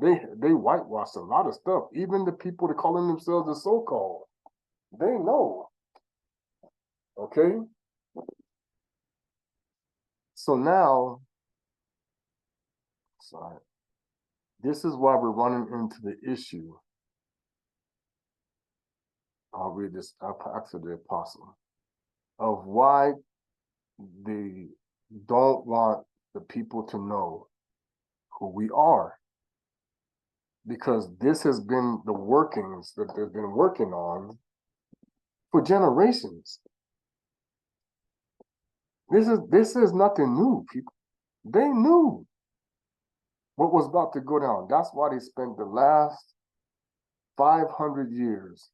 They whitewashed a lot of stuff. Even the people that calling themselves the so-called, they know. Okay? So now, sorry, this is why we're running into the issue. I'll read this Acts of the Apostle, of why they don't want the people to know who we are. Because this has been the workings that they've been working on for generations. This is nothing new, people. They knew what was about to go down. That's why they spent the last 500 years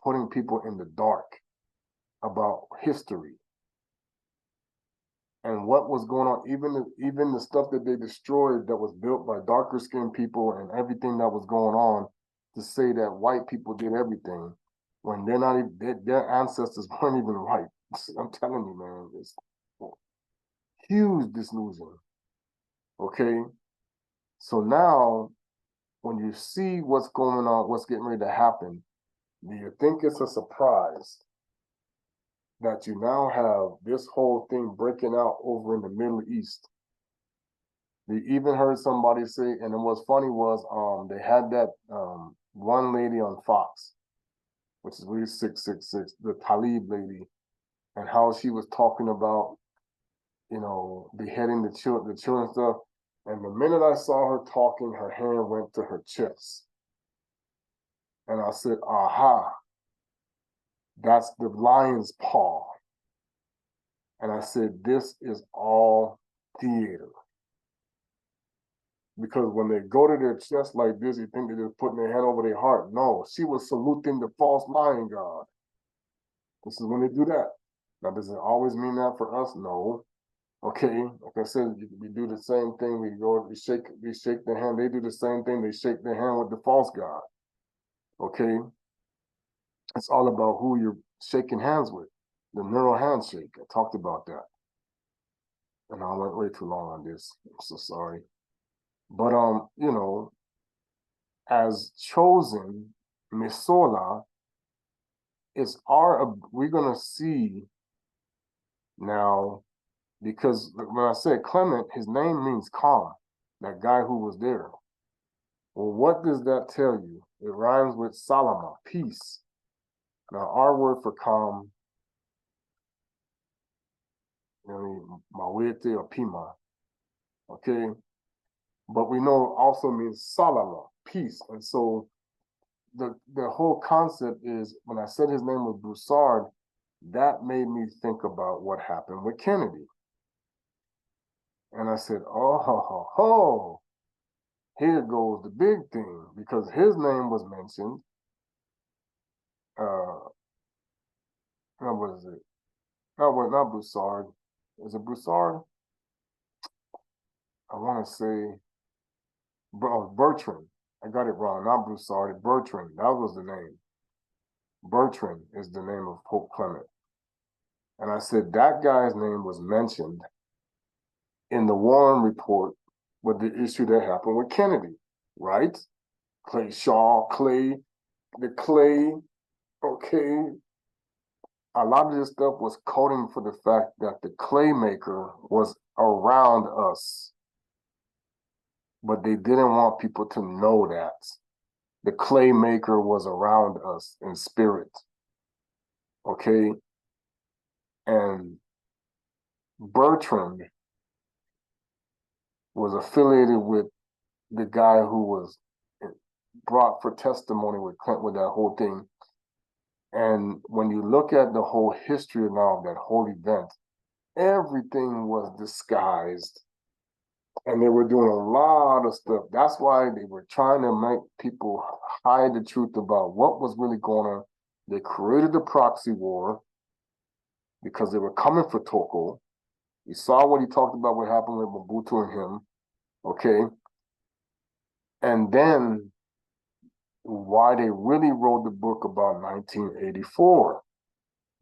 putting people in the dark about history and what was going on. Even the stuff that they destroyed that was built by darker skinned people and everything that was going on, to say that white people did everything when they're not even, their ancestors weren't even white. I'm telling you, man, it's huge disillusion. Okay, so now when you see what's going on, what's getting ready to happen, do you think it's a surprise that you now have this whole thing breaking out over in the Middle East? They even heard somebody say, and then what's funny was they had that one lady on Fox, which is really 666, the Talib lady, and how she was talking about, beheading the children stuff. And the minute I saw her talking, her hand went to her chest. And I said, aha, that's the lion's paw. And I said, this is all theater. Because when they go to their chest like this, you think they're just putting their hand over their heart. No, she was saluting the false lion god. This is when they do that. Now, does it always mean that for us? No. Okay, like I said, we do the same thing. We shake their hand. They do the same thing. They shake their hand with the false god. Okay, it's all about who you're shaking hands with. The neural handshake. I talked about that, and I went way too long on this. I'm so sorry. But you know, as chosen, Misola is we're gonna see now, because when I said Clement, his name means calm. That guy who was there. Well, what does that tell you? It rhymes with Salama, peace. Now, our word for calm, Mawete or Pima, okay? But we know it also means Salama, peace. And so the whole concept is, when I said his name was Broussard, that made me think about what happened with Kennedy. And I said, oh, ho, ho, ho. Here goes the big thing, because his name was mentioned. What is it? No, not Broussard. Is it Broussard? I want to say Bertrand. I got it wrong. Not Broussard. Bertrand. That was the name. Bertrand is the name of Pope Clement. And I said that guy's name was mentioned in the Warren report with the issue that happened with Kennedy, right? Clay Shaw, Clay, the Clay, okay. A lot of this stuff was coding for the fact that the clay maker was around us, but they didn't want people to know that the clay maker was around us in spirit, okay? And Bertrand was affiliated with the guy who was brought for testimony with Clinton with that whole thing. And when you look at the whole history now of that whole event, everything was disguised. And they were doing a lot of stuff. That's why they were trying to make people hide the truth about what was really going on. They created the proxy war because they were coming for Toko. You saw what he talked about, what happened with Mobutu and him, okay? And then why they really wrote the book about 1984.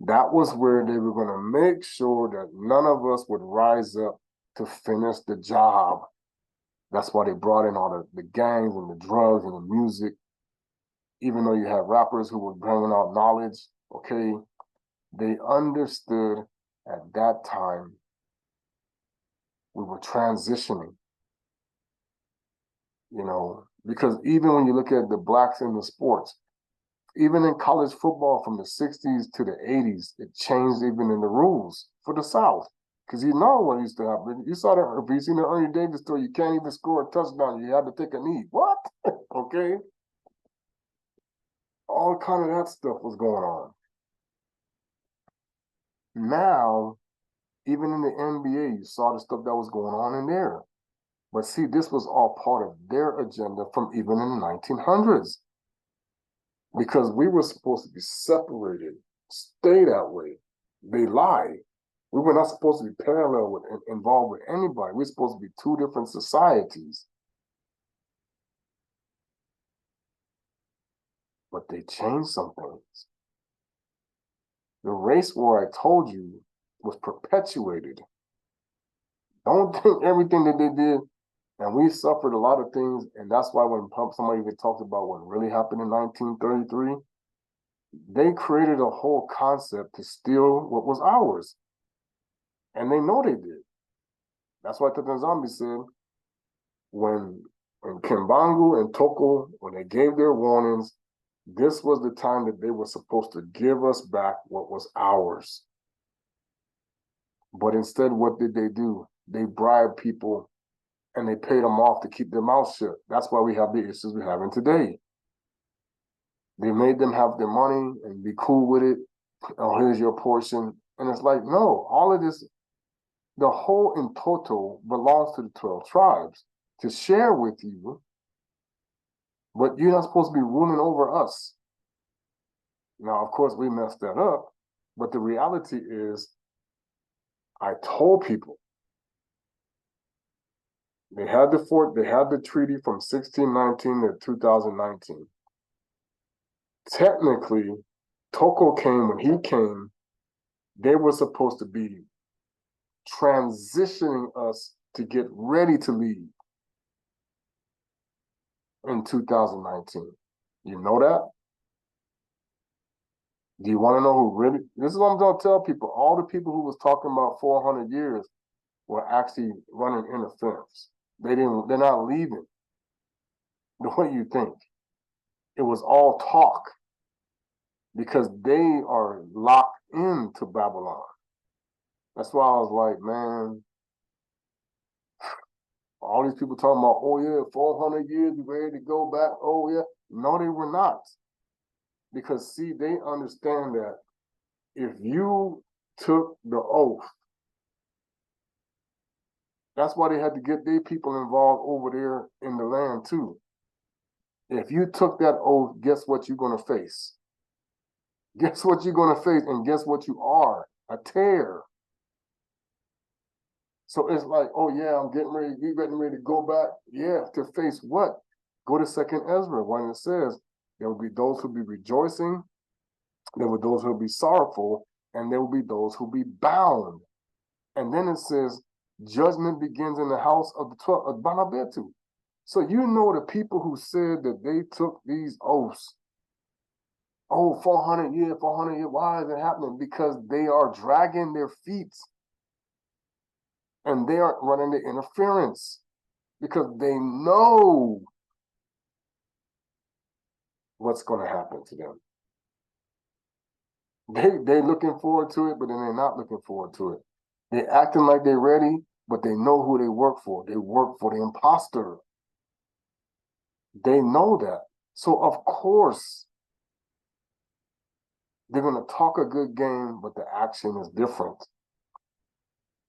That was where they were going to make sure that none of us would rise up to finish the job. That's why they brought in all the gangs and the drugs and the music. Even though you have rappers who were bringing out knowledge, okay, they understood at that time we were transitioning, you know, because even when you look at the blacks in the sports, even in college football from the 60s to the 80s, it changed even in the rules for the South. Because you know what used to happen. You saw that, if you seen the Ernie Davis story, you can't even score a touchdown. You had to take a knee. What? Okay. All kind of that stuff was going on. Now, even in the NBA, you saw the stuff that was going on in there. But see, this was all part of their agenda from even in the 1900s. Because we were supposed to be separated, stay that way. They lie. We were not supposed to be parallel with and involved with anybody. We're supposed to be two different societies. But they changed some things. The race war I told you was perpetuated. Don't think everything that they did, and we suffered a lot of things, and that's why when somebody even talks about what really happened in 1933, they created a whole concept to steal what was ours. And they know they did. That's why Tata Zombie said, when Kimbangu and Toko, when they gave their warnings, this was the time that they were supposed to give us back what was ours. But instead, what did they do? They bribed people and they paid them off to keep their mouth shut. That's why we have the issues we're having today. They made them have their money and be cool with it. Oh, here's your portion. And it's like, no, all of this, the whole in total belongs to the 12 tribes to share with you, but you're not supposed to be ruling over us. Now, of course, we messed that up But the reality is, I told people, they had the treaty from 1619 to 2019. Technically, Toko came when he came, they were supposed to be transitioning us to get ready to leave in 2019. You know that? Do you want to know who really? This is what I'm going to tell people. All the people who was talking about 400 years were actually running interference. They're not leaving the way you think. It was all talk because they are locked into Babylon. That's why I was like, man, all these people talking about, oh yeah, 400 years, we ready to go back. Oh yeah. No, they were not. Because see, they understand that if you took the oath, that's why they had to get their people involved over there in the land too. If you took that oath, guess what you're going to face? Guess what you're going to face, and guess what you are? A tear. So it's like, oh yeah, I'm getting ready to go back. Yeah, to face what? Go to 2nd Ezra when it says there will be those who be rejoicing, there will be those who will be sorrowful, and there will be those who be bound. And then it says judgment begins in the house of the 12 of Banabetu. So you know the people who said that they took these oaths. Oh, 400 years, 400 years. Why is it happening? Because they are dragging their feet and they are running the interference because they know what's going to happen to them. They're looking forward to it, but then they're not looking forward to it. They're acting like they're ready, but they know who they work for. They work for the imposter. They know that. So of course, they're going to talk a good game, but the action is different.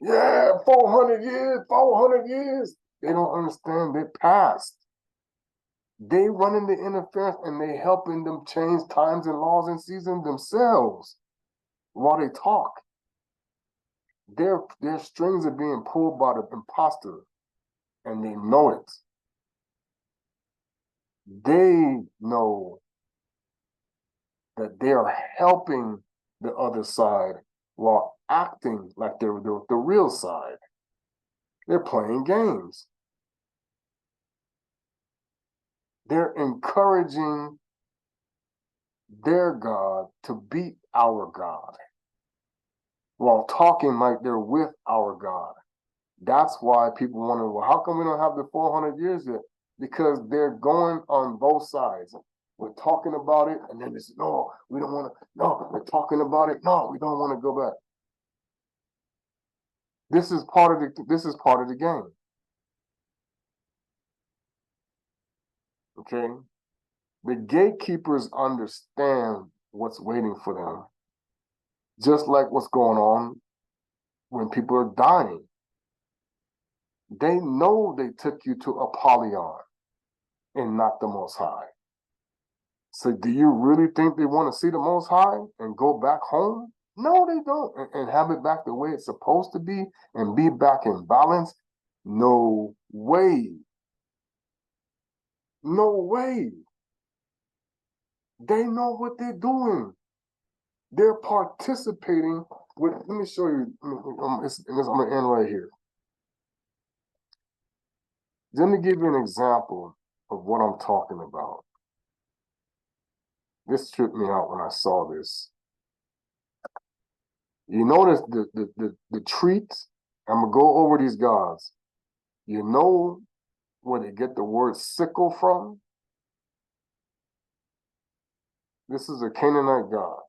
Yeah, 400 years, 400 years. They don't understand their past. They running the interference and they helping them change times and laws and seasons themselves while they talk. Their strings are being pulled by the imposter and they know it. They know that they are helping the other side while acting like they're the real side. They're playing games. They're encouraging their God to beat our God while talking like they're with our God. That's why people wonder, well, how come we don't have the 400 years yet? Because they're going on both sides. We're talking about it, and then it's, no, we don't want to, no, we're talking about it, no, we don't want to go back. This is part of the game. Okay? The gatekeepers understand what's waiting for them. Just like what's going on when people are dying. They know they took you to Apollyon and not the Most High. So do you really think they want to see the Most High and go back home? No, they don't. And have it back the way it's supposed to be and be back in balance? No way. No way. They know what they're doing. They're participating with, let me show you, I'm going to end right here. Let me give you an example of what I'm talking about. This tripped me out when I saw this. You notice the treats. I'm gonna go over these gods. You know where they get the word sickle from? This is a Canaanite god.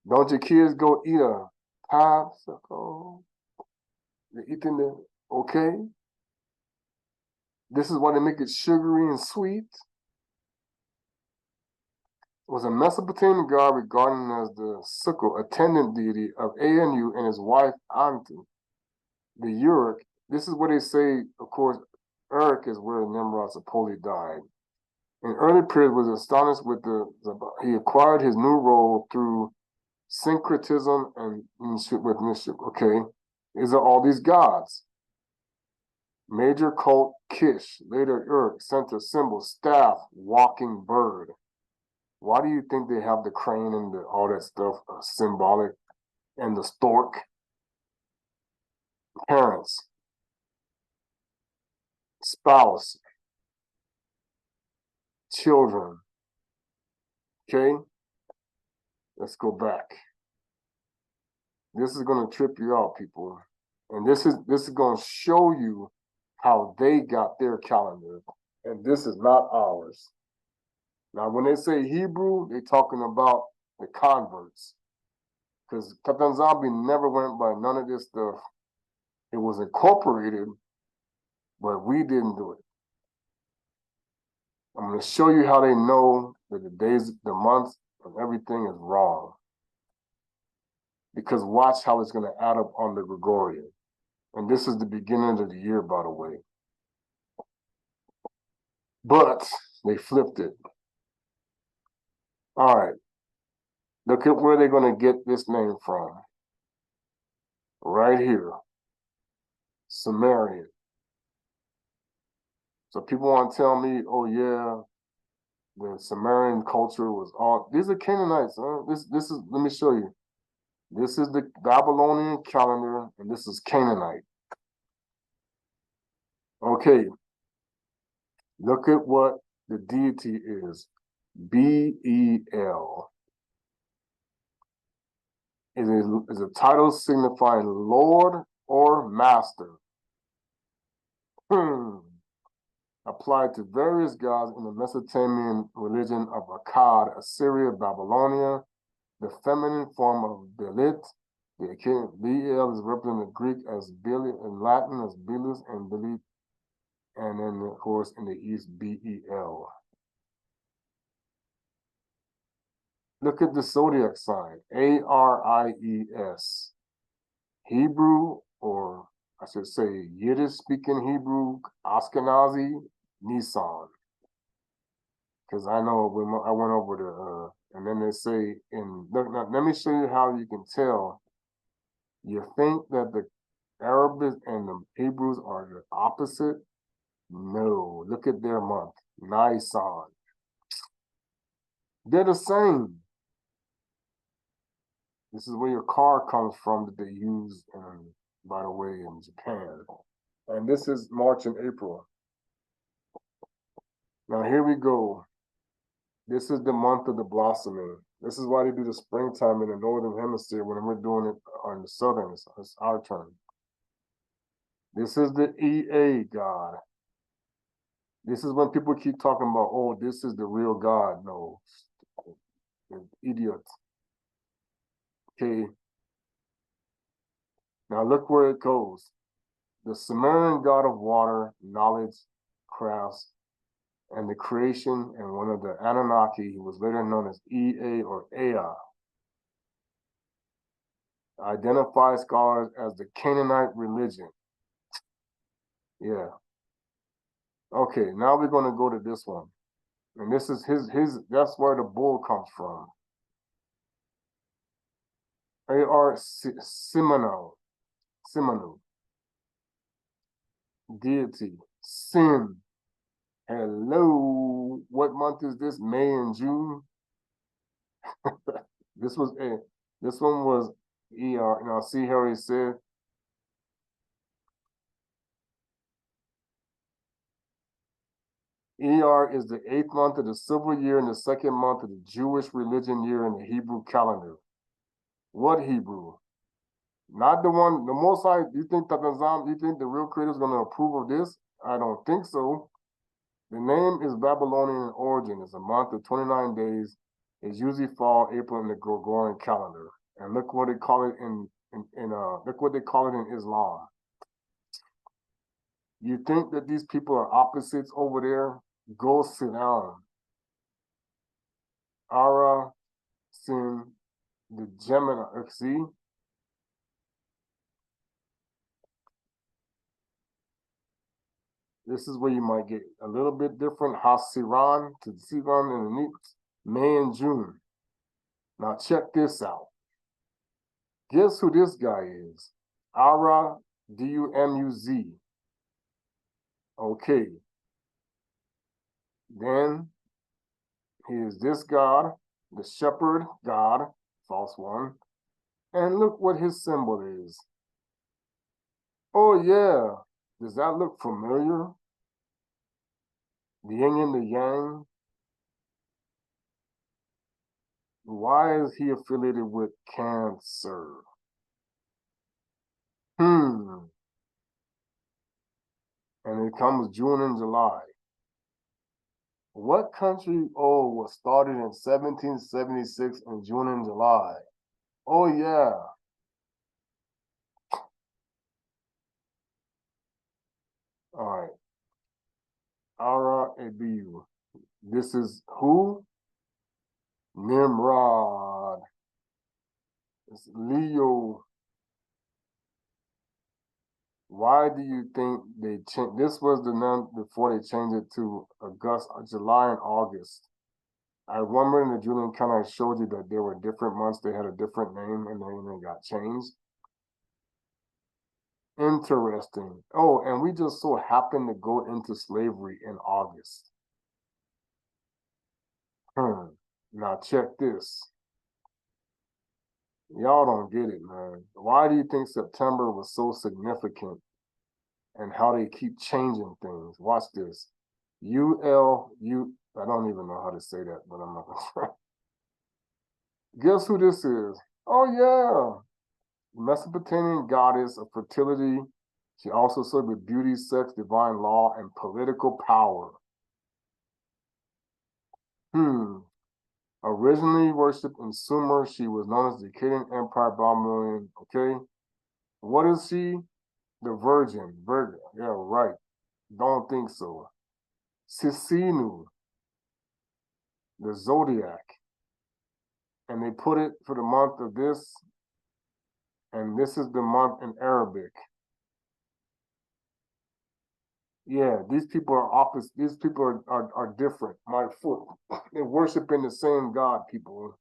Don't your kids go eat a popsicle? They're eating the, okay? This is why they make it sugary and sweet. It was a Mesopotamian god regarded as the sickle, attendant deity of Anu and his wife Antu, the Uruk. This is what they say, of course, Uruk is where Nimrod supposedly died. In early period was astonished with he acquired his new role through syncretism and with mischief. Okay, these are all these gods. Major cult Kish, later Uruk, center symbol, staff, walking bird. Why do you think they have the crane and all that stuff symbolic? And the stork? Parents, spouse, children. Okay, let's go back. This is going to trip you out, people. And this is going to show you how they got their calendar. And this is not ours. Now, when they say Hebrew, they're talking about the converts. Because Tatanzambi never went by none of this stuff. It was incorporated, but we didn't do it. I'm going to show you how they know that the days, the months, and everything is wrong. Because watch how it's going to add up on the Gregorian. And this is the beginning of the year, by the way. But they flipped it. All right. Look at where they're going to get this name from. Right here. Sumerian. So people want to tell me, oh yeah, the Sumerian culture was all, these are Canaanites, huh? This is, let me show you. This is the Babylonian calendar, and this is Canaanite. Okay. Look at what the deity is. Bel. It is a title signifying Lord or Master. Applied to various gods in the Mesopotamian religion of Akkad, Assyria, Babylonia, the feminine form of Belit. Bel is represented in Greek as Beli, in Latin as Belus and Belit, and then of course in the East, Bel. Look at the zodiac sign, Aries. Hebrew, or I should say Yiddish-speaking Hebrew, Ashkenazi, Nisan. Because I know when I went over the, and then they say, look, now, let me show you how you can tell. You think that the Arabic and the Hebrews are the opposite? No, look at their month, Nisan. They're the same. This is where your car comes from that they use, by the way, in Japan. And this is March and April. Now here we go. This is the month of the blossoming. This is why they do the springtime in the northern hemisphere when we're doing it on the southern. It's our turn. This is the EA God. This is when people keep talking about, oh, this is the real God. No, idiot. Okay. Now look where it goes. The Sumerian god of water, knowledge, crafts, and the creation, and one of the Anunnaki, who was later known as Ea or Ea, identifies scholars as the Canaanite religion. Yeah. Okay, now we're going to go to this one. And this is that's where the bull comes from. Simonu. Deity. Sin. Hello. What month is this? May and June? This one was ER. Now see how he said, ER is the 8th month of the civil year and the 2nd month of the Jewish religion year in the Hebrew calendar. What Hebrew? Not the one, the Most High. You think the real creator is going to approve of this? I don't think so. The name is Babylonian in origin. It's a month of 29 days. It's usually fall, April in the Gregorian calendar. And look what they call it look what they call it in Islam. You think that these people are opposites over there? Go sit down. Ara, Sin, the Gemini. See? This is where you might get a little bit different. Hasiran to Sivan in the May and June. Now check this out. Guess who this guy is? Ara Dumuz. Okay. Then he is this god, the shepherd god, false one. And look what his symbol is. Oh yeah. Does that look familiar? The yin and the yang. Why is he affiliated with Cancer? And it comes June and July. What country, was started in 1776 in June and July? Oh, yeah. All right. Ara Abiyu. This is who? Nimrod. It's Leo. Why do you think they changed? This was the name before they changed it to July and August. I remember in the Julian calendar I showed you that there were different months. They had a different name and then they got changed. Interesting. Oh, and we just so happened to go into slavery in August. Now check this. Y'all don't get it, man. Why do you think September was so significant and how they keep changing things? Watch this. I don't even know how to say that, but I'm not gonna try. Guess who this is? Oh yeah. Mesopotamian goddess of fertility. She also served with beauty, sex, divine law, and political power. Originally worshipped in Sumer, she was known as the Akkadian Empire Babylonian. Okay. What is she? The Virgin. Virgin. Yeah, right. Don't think so. Sisinu, the Zodiac. And they put it for the month of this, and this is the month in Arabic. Yeah, these people are opposite. These people are different. My foot. They're worshiping the same God, people.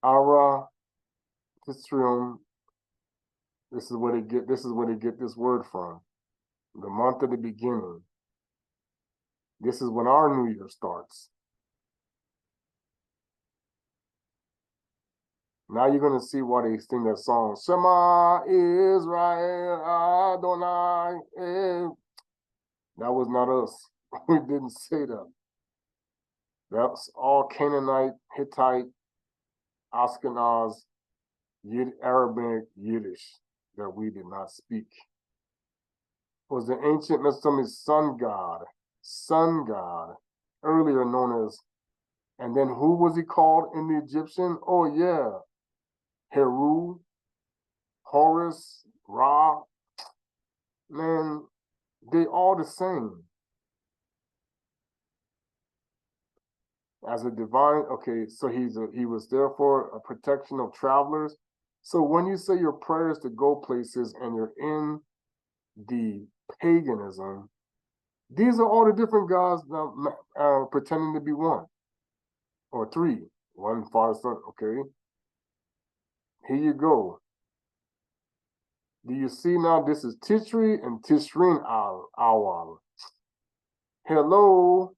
Ara Tistrium. This is where they get this word from. The month of the beginning. This is when our New Year starts. Now you're going to see why they sing that song. Shema Israel Adonai. That was not us. We didn't say that. That's all Canaanite, Hittite, Ashkenaz, Arabic, Yiddish that we did not speak. It was the ancient Mesopotamian sun god, earlier known as, and then who was he called in the Egyptian? Oh yeah, Heru, Horus, Ra. Man, they all the same. As a divine, okay, so he was there for a protection of travelers. So when you say your prayers to go places and you're in the paganism, these are all the different gods now pretending to be one or three. One Father, Son. Okay, here you go. Do you see now? This is Tishri and Tishrin Awal. Hello.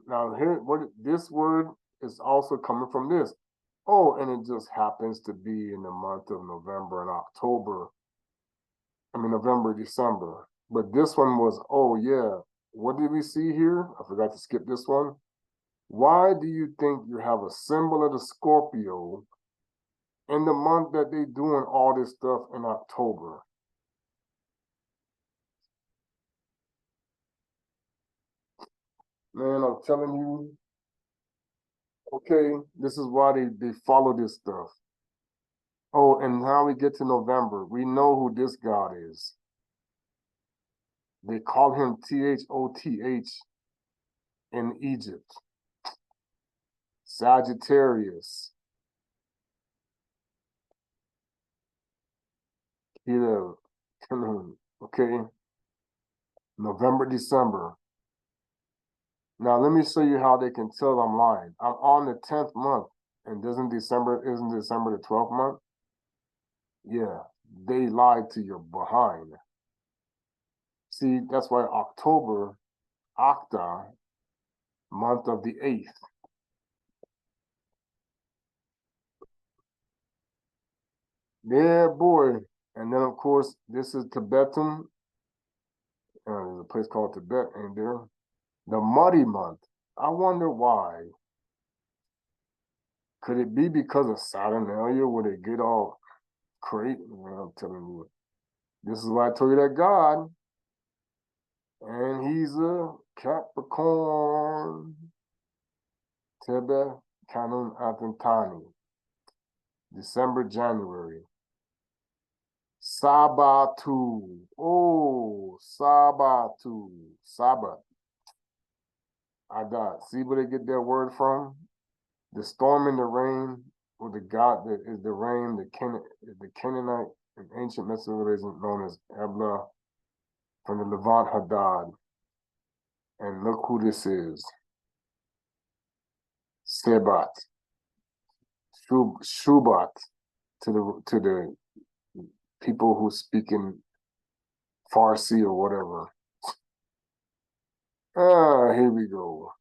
Now here, what this word is also coming from this. Oh, and it just happens to be in the month of November and October. I mean, November, December. But this one was, oh yeah. What did we see here? I forgot to skip this one. Why do you think you have a symbol of the Scorpio in the month that they doing all this stuff in October? Man, I'm telling you, okay, this is why they follow this stuff. Oh, and now we get to November. We know who this God is. They call him Thoth in Egypt. Sagittarius. Okay. November, December. Now let me show you how they can tell I'm lying. I'm on the 10th month, and isn't December the 12th month? Yeah, they lied to your behind. See, that's why October, Octa, month of the 8th. Yeah, boy. And then, of course, this is Tibetan. There's a place called Tibet, ain't there? The muddy month. I wonder why. Could it be because of Saturnalia where they get all crazy? I'm telling you. This is why I told you that God. And he's a Capricorn. Tebe Kanun Atantani. December, January. Sabatu. Oh, Sabatu. Sabbath. I got. See where they get their word from? The storm and the rain, or the god that is the rain, the Canaanite in ancient Mesoamerica known as Ebla from the Levant Hadad. And look who this is. Sebat. Shubat to the people who speak in Farsi or whatever. Here we go.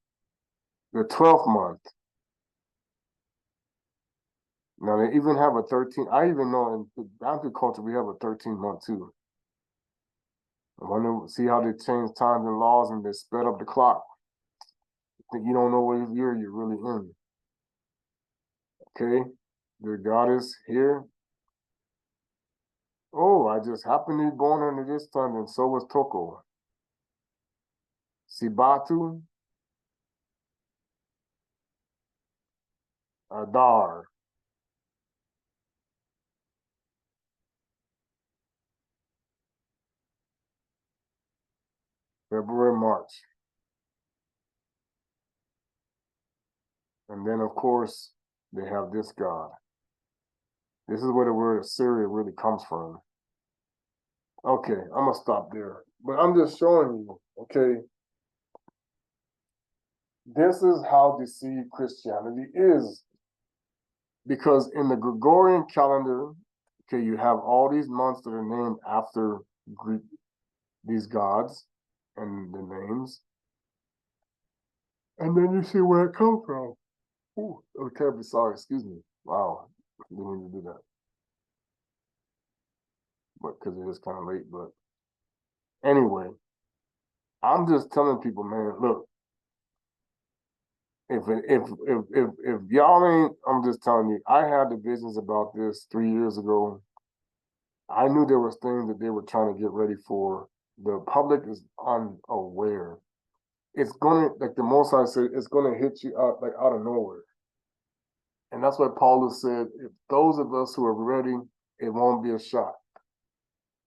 The 12th month. Now they even have a 13. I even know in Bantu culture we have a 13-month too. I wonder, see how they change times and laws and they sped up the clock. You don't know what year you're really in. Okay, the goddess here. Oh, I just happened to be born under this time, and so was Toko. Sibatu, Adar. February, March. And then, of course, they have this god. This is where the word Assyria really comes from. Okay, I'm going to stop there. But I'm just showing you, okay, this is how deceived Christianity is. Because in the Gregorian calendar, okay, you have all these months that are named after Greek, these gods and the names. And then you see where it comes from. Ooh, okay, be sorry, excuse me. Wow, didn't mean to do that. But because it is kind of late, but anyway, I'm just telling people, man, look, if y'all ain't, I'm just telling you, I had the visions about this 3 years ago. I knew there was things that they were trying to get ready for. The public is unaware. It's gonna, like the Most High said, it's gonna hit you out like out of nowhere. And that's why Paul has said, if those of us who are ready, it won't be a shock.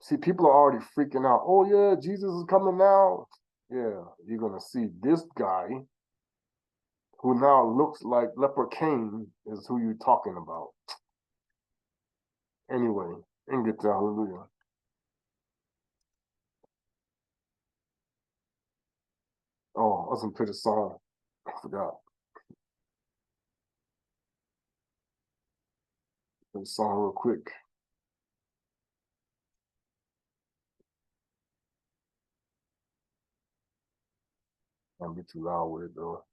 See, people are already freaking out. Oh yeah, Jesus is coming now. Yeah, you're gonna see this guy who now looks like Leper Cain is who you're talking about. Anyway, and get to hallelujah. Oh, I was gonna play the song. I forgot. Play the song real quick. I'll be too loud with it though.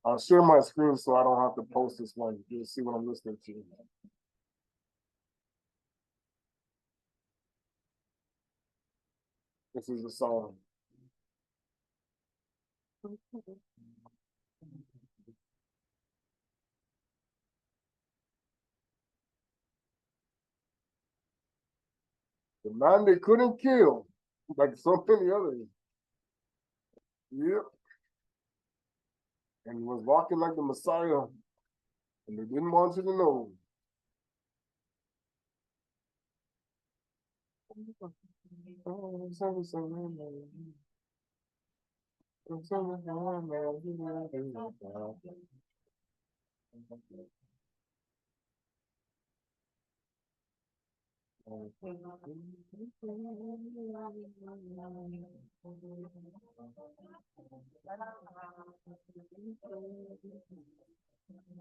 I'll share my screen so I don't have to post this one. You'll see what I'm listening to. This is the song. The man they couldn't kill, like so many others. Yep. And he was walking like the Messiah, and they didn't want you to know.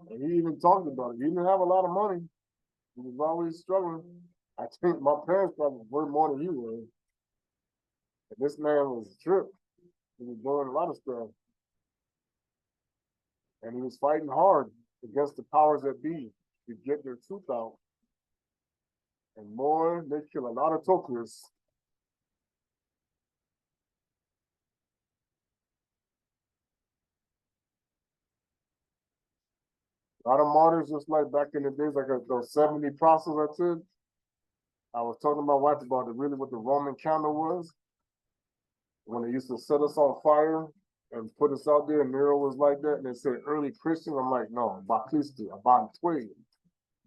And he even talked about it. He didn't have a lot of money. He was always struggling. I think my parents probably were more than you were. And this man was a trip. He was doing a lot of stuff. And he was fighting hard against the powers that be to get their truth out. And more, they kill a lot of tokers. A lot of martyrs, just like back in the days, like those 70 apostles I took. I was talking to my wife about really what the Roman candle was. When they used to set us on fire and put us out there, and Nero was like that, and they said early Christian. I'm like, no, Baptista, about Toist.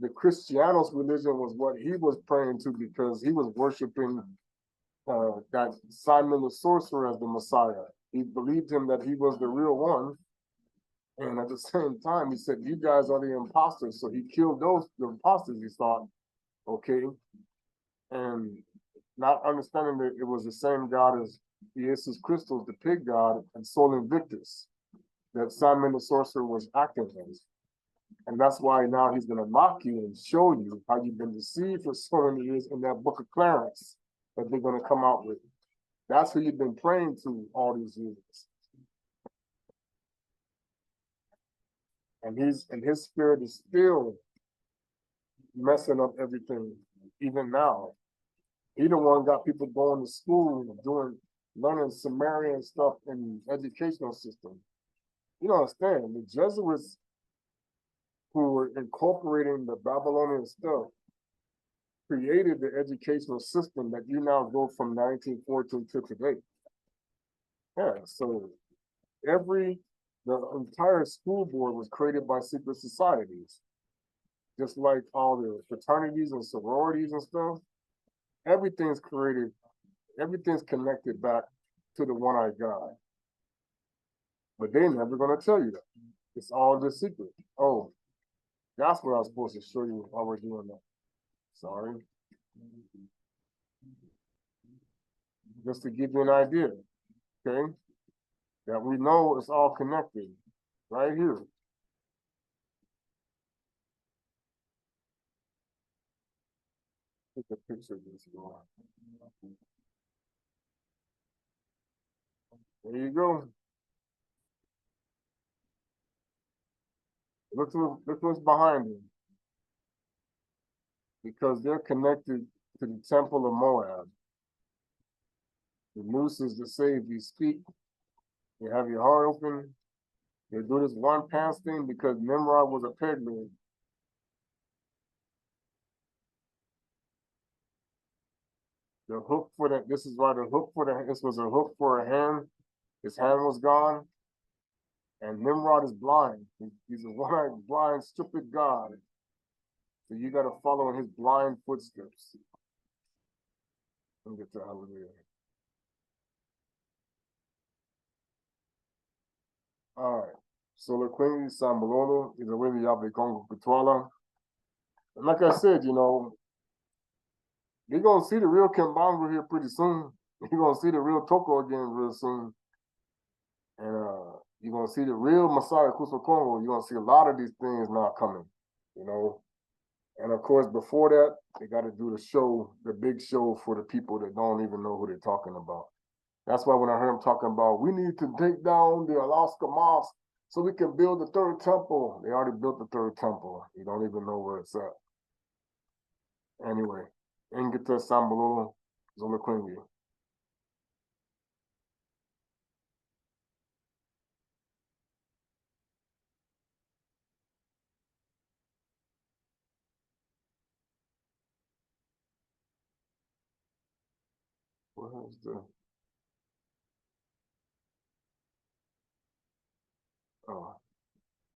The Christianos religion was what he was praying to because he was worshiping that Simon the sorcerer as the Messiah. He believed him that he was the real one. And at the same time, he said, you guys are the imposters. So he killed the imposters, he thought, okay. And not understanding that it was the same God as Jesus Christus, the pig god, and Sol Invictus, that Simon the sorcerer was acting as. And that's why now he's going to mock you and show you how you've been deceived for so many years in that book of Clarence that they're going to come out with. That's who you've been praying to all these years. And his spirit is still messing up everything, even now. He the one got people going to school, learning Sumerian stuff in the educational system. You don't understand, the Jesuits who were incorporating the Babylonian stuff created the educational system that you now go from 1914 to today. Yeah, so the entire school board was created by secret societies. Just like all the fraternities and sororities and stuff, everything's created, everything's connected back to the one-eyed God. But they're never going to tell you that. It's all the secret. Oh, that's what I was supposed to show you while we're doing that. Sorry. Just to give you an idea, okay? That we know it's all connected right here. Take a picture of this. There you go. Look what's behind him. Because they're connected to the temple of Moab. The noose is to say if you speak, you have your heart open, you do this one pass thing because Nimrod was a peg man. The hook for that, this is why this was a hook for a hand. His hand was gone. And Nimrod is blind. He's a one-eyed, blind, stupid God. So you got to follow in his blind footsteps. Let me get to hallelujah. All right. So the Queen Sambololo is a really Yahweh Congo Kutwala. And like I said, you know, you're going to see the real Kimbangu here pretty soon. You're going to see the real Toko again real soon. And you're going to see the real Messiah Kuso Congo. You're going to see a lot of these things now coming, you know. And of course, before that, they got to do the show, the big show for the people that don't even know who they're talking about. That's why when I heard them talking about, we need to take down the Alaska Mosque, so we can build the third temple. They already built the third temple. You don't even know where it's at. Anyway, Ingita Sambalo Zolakwingi. Where's the oh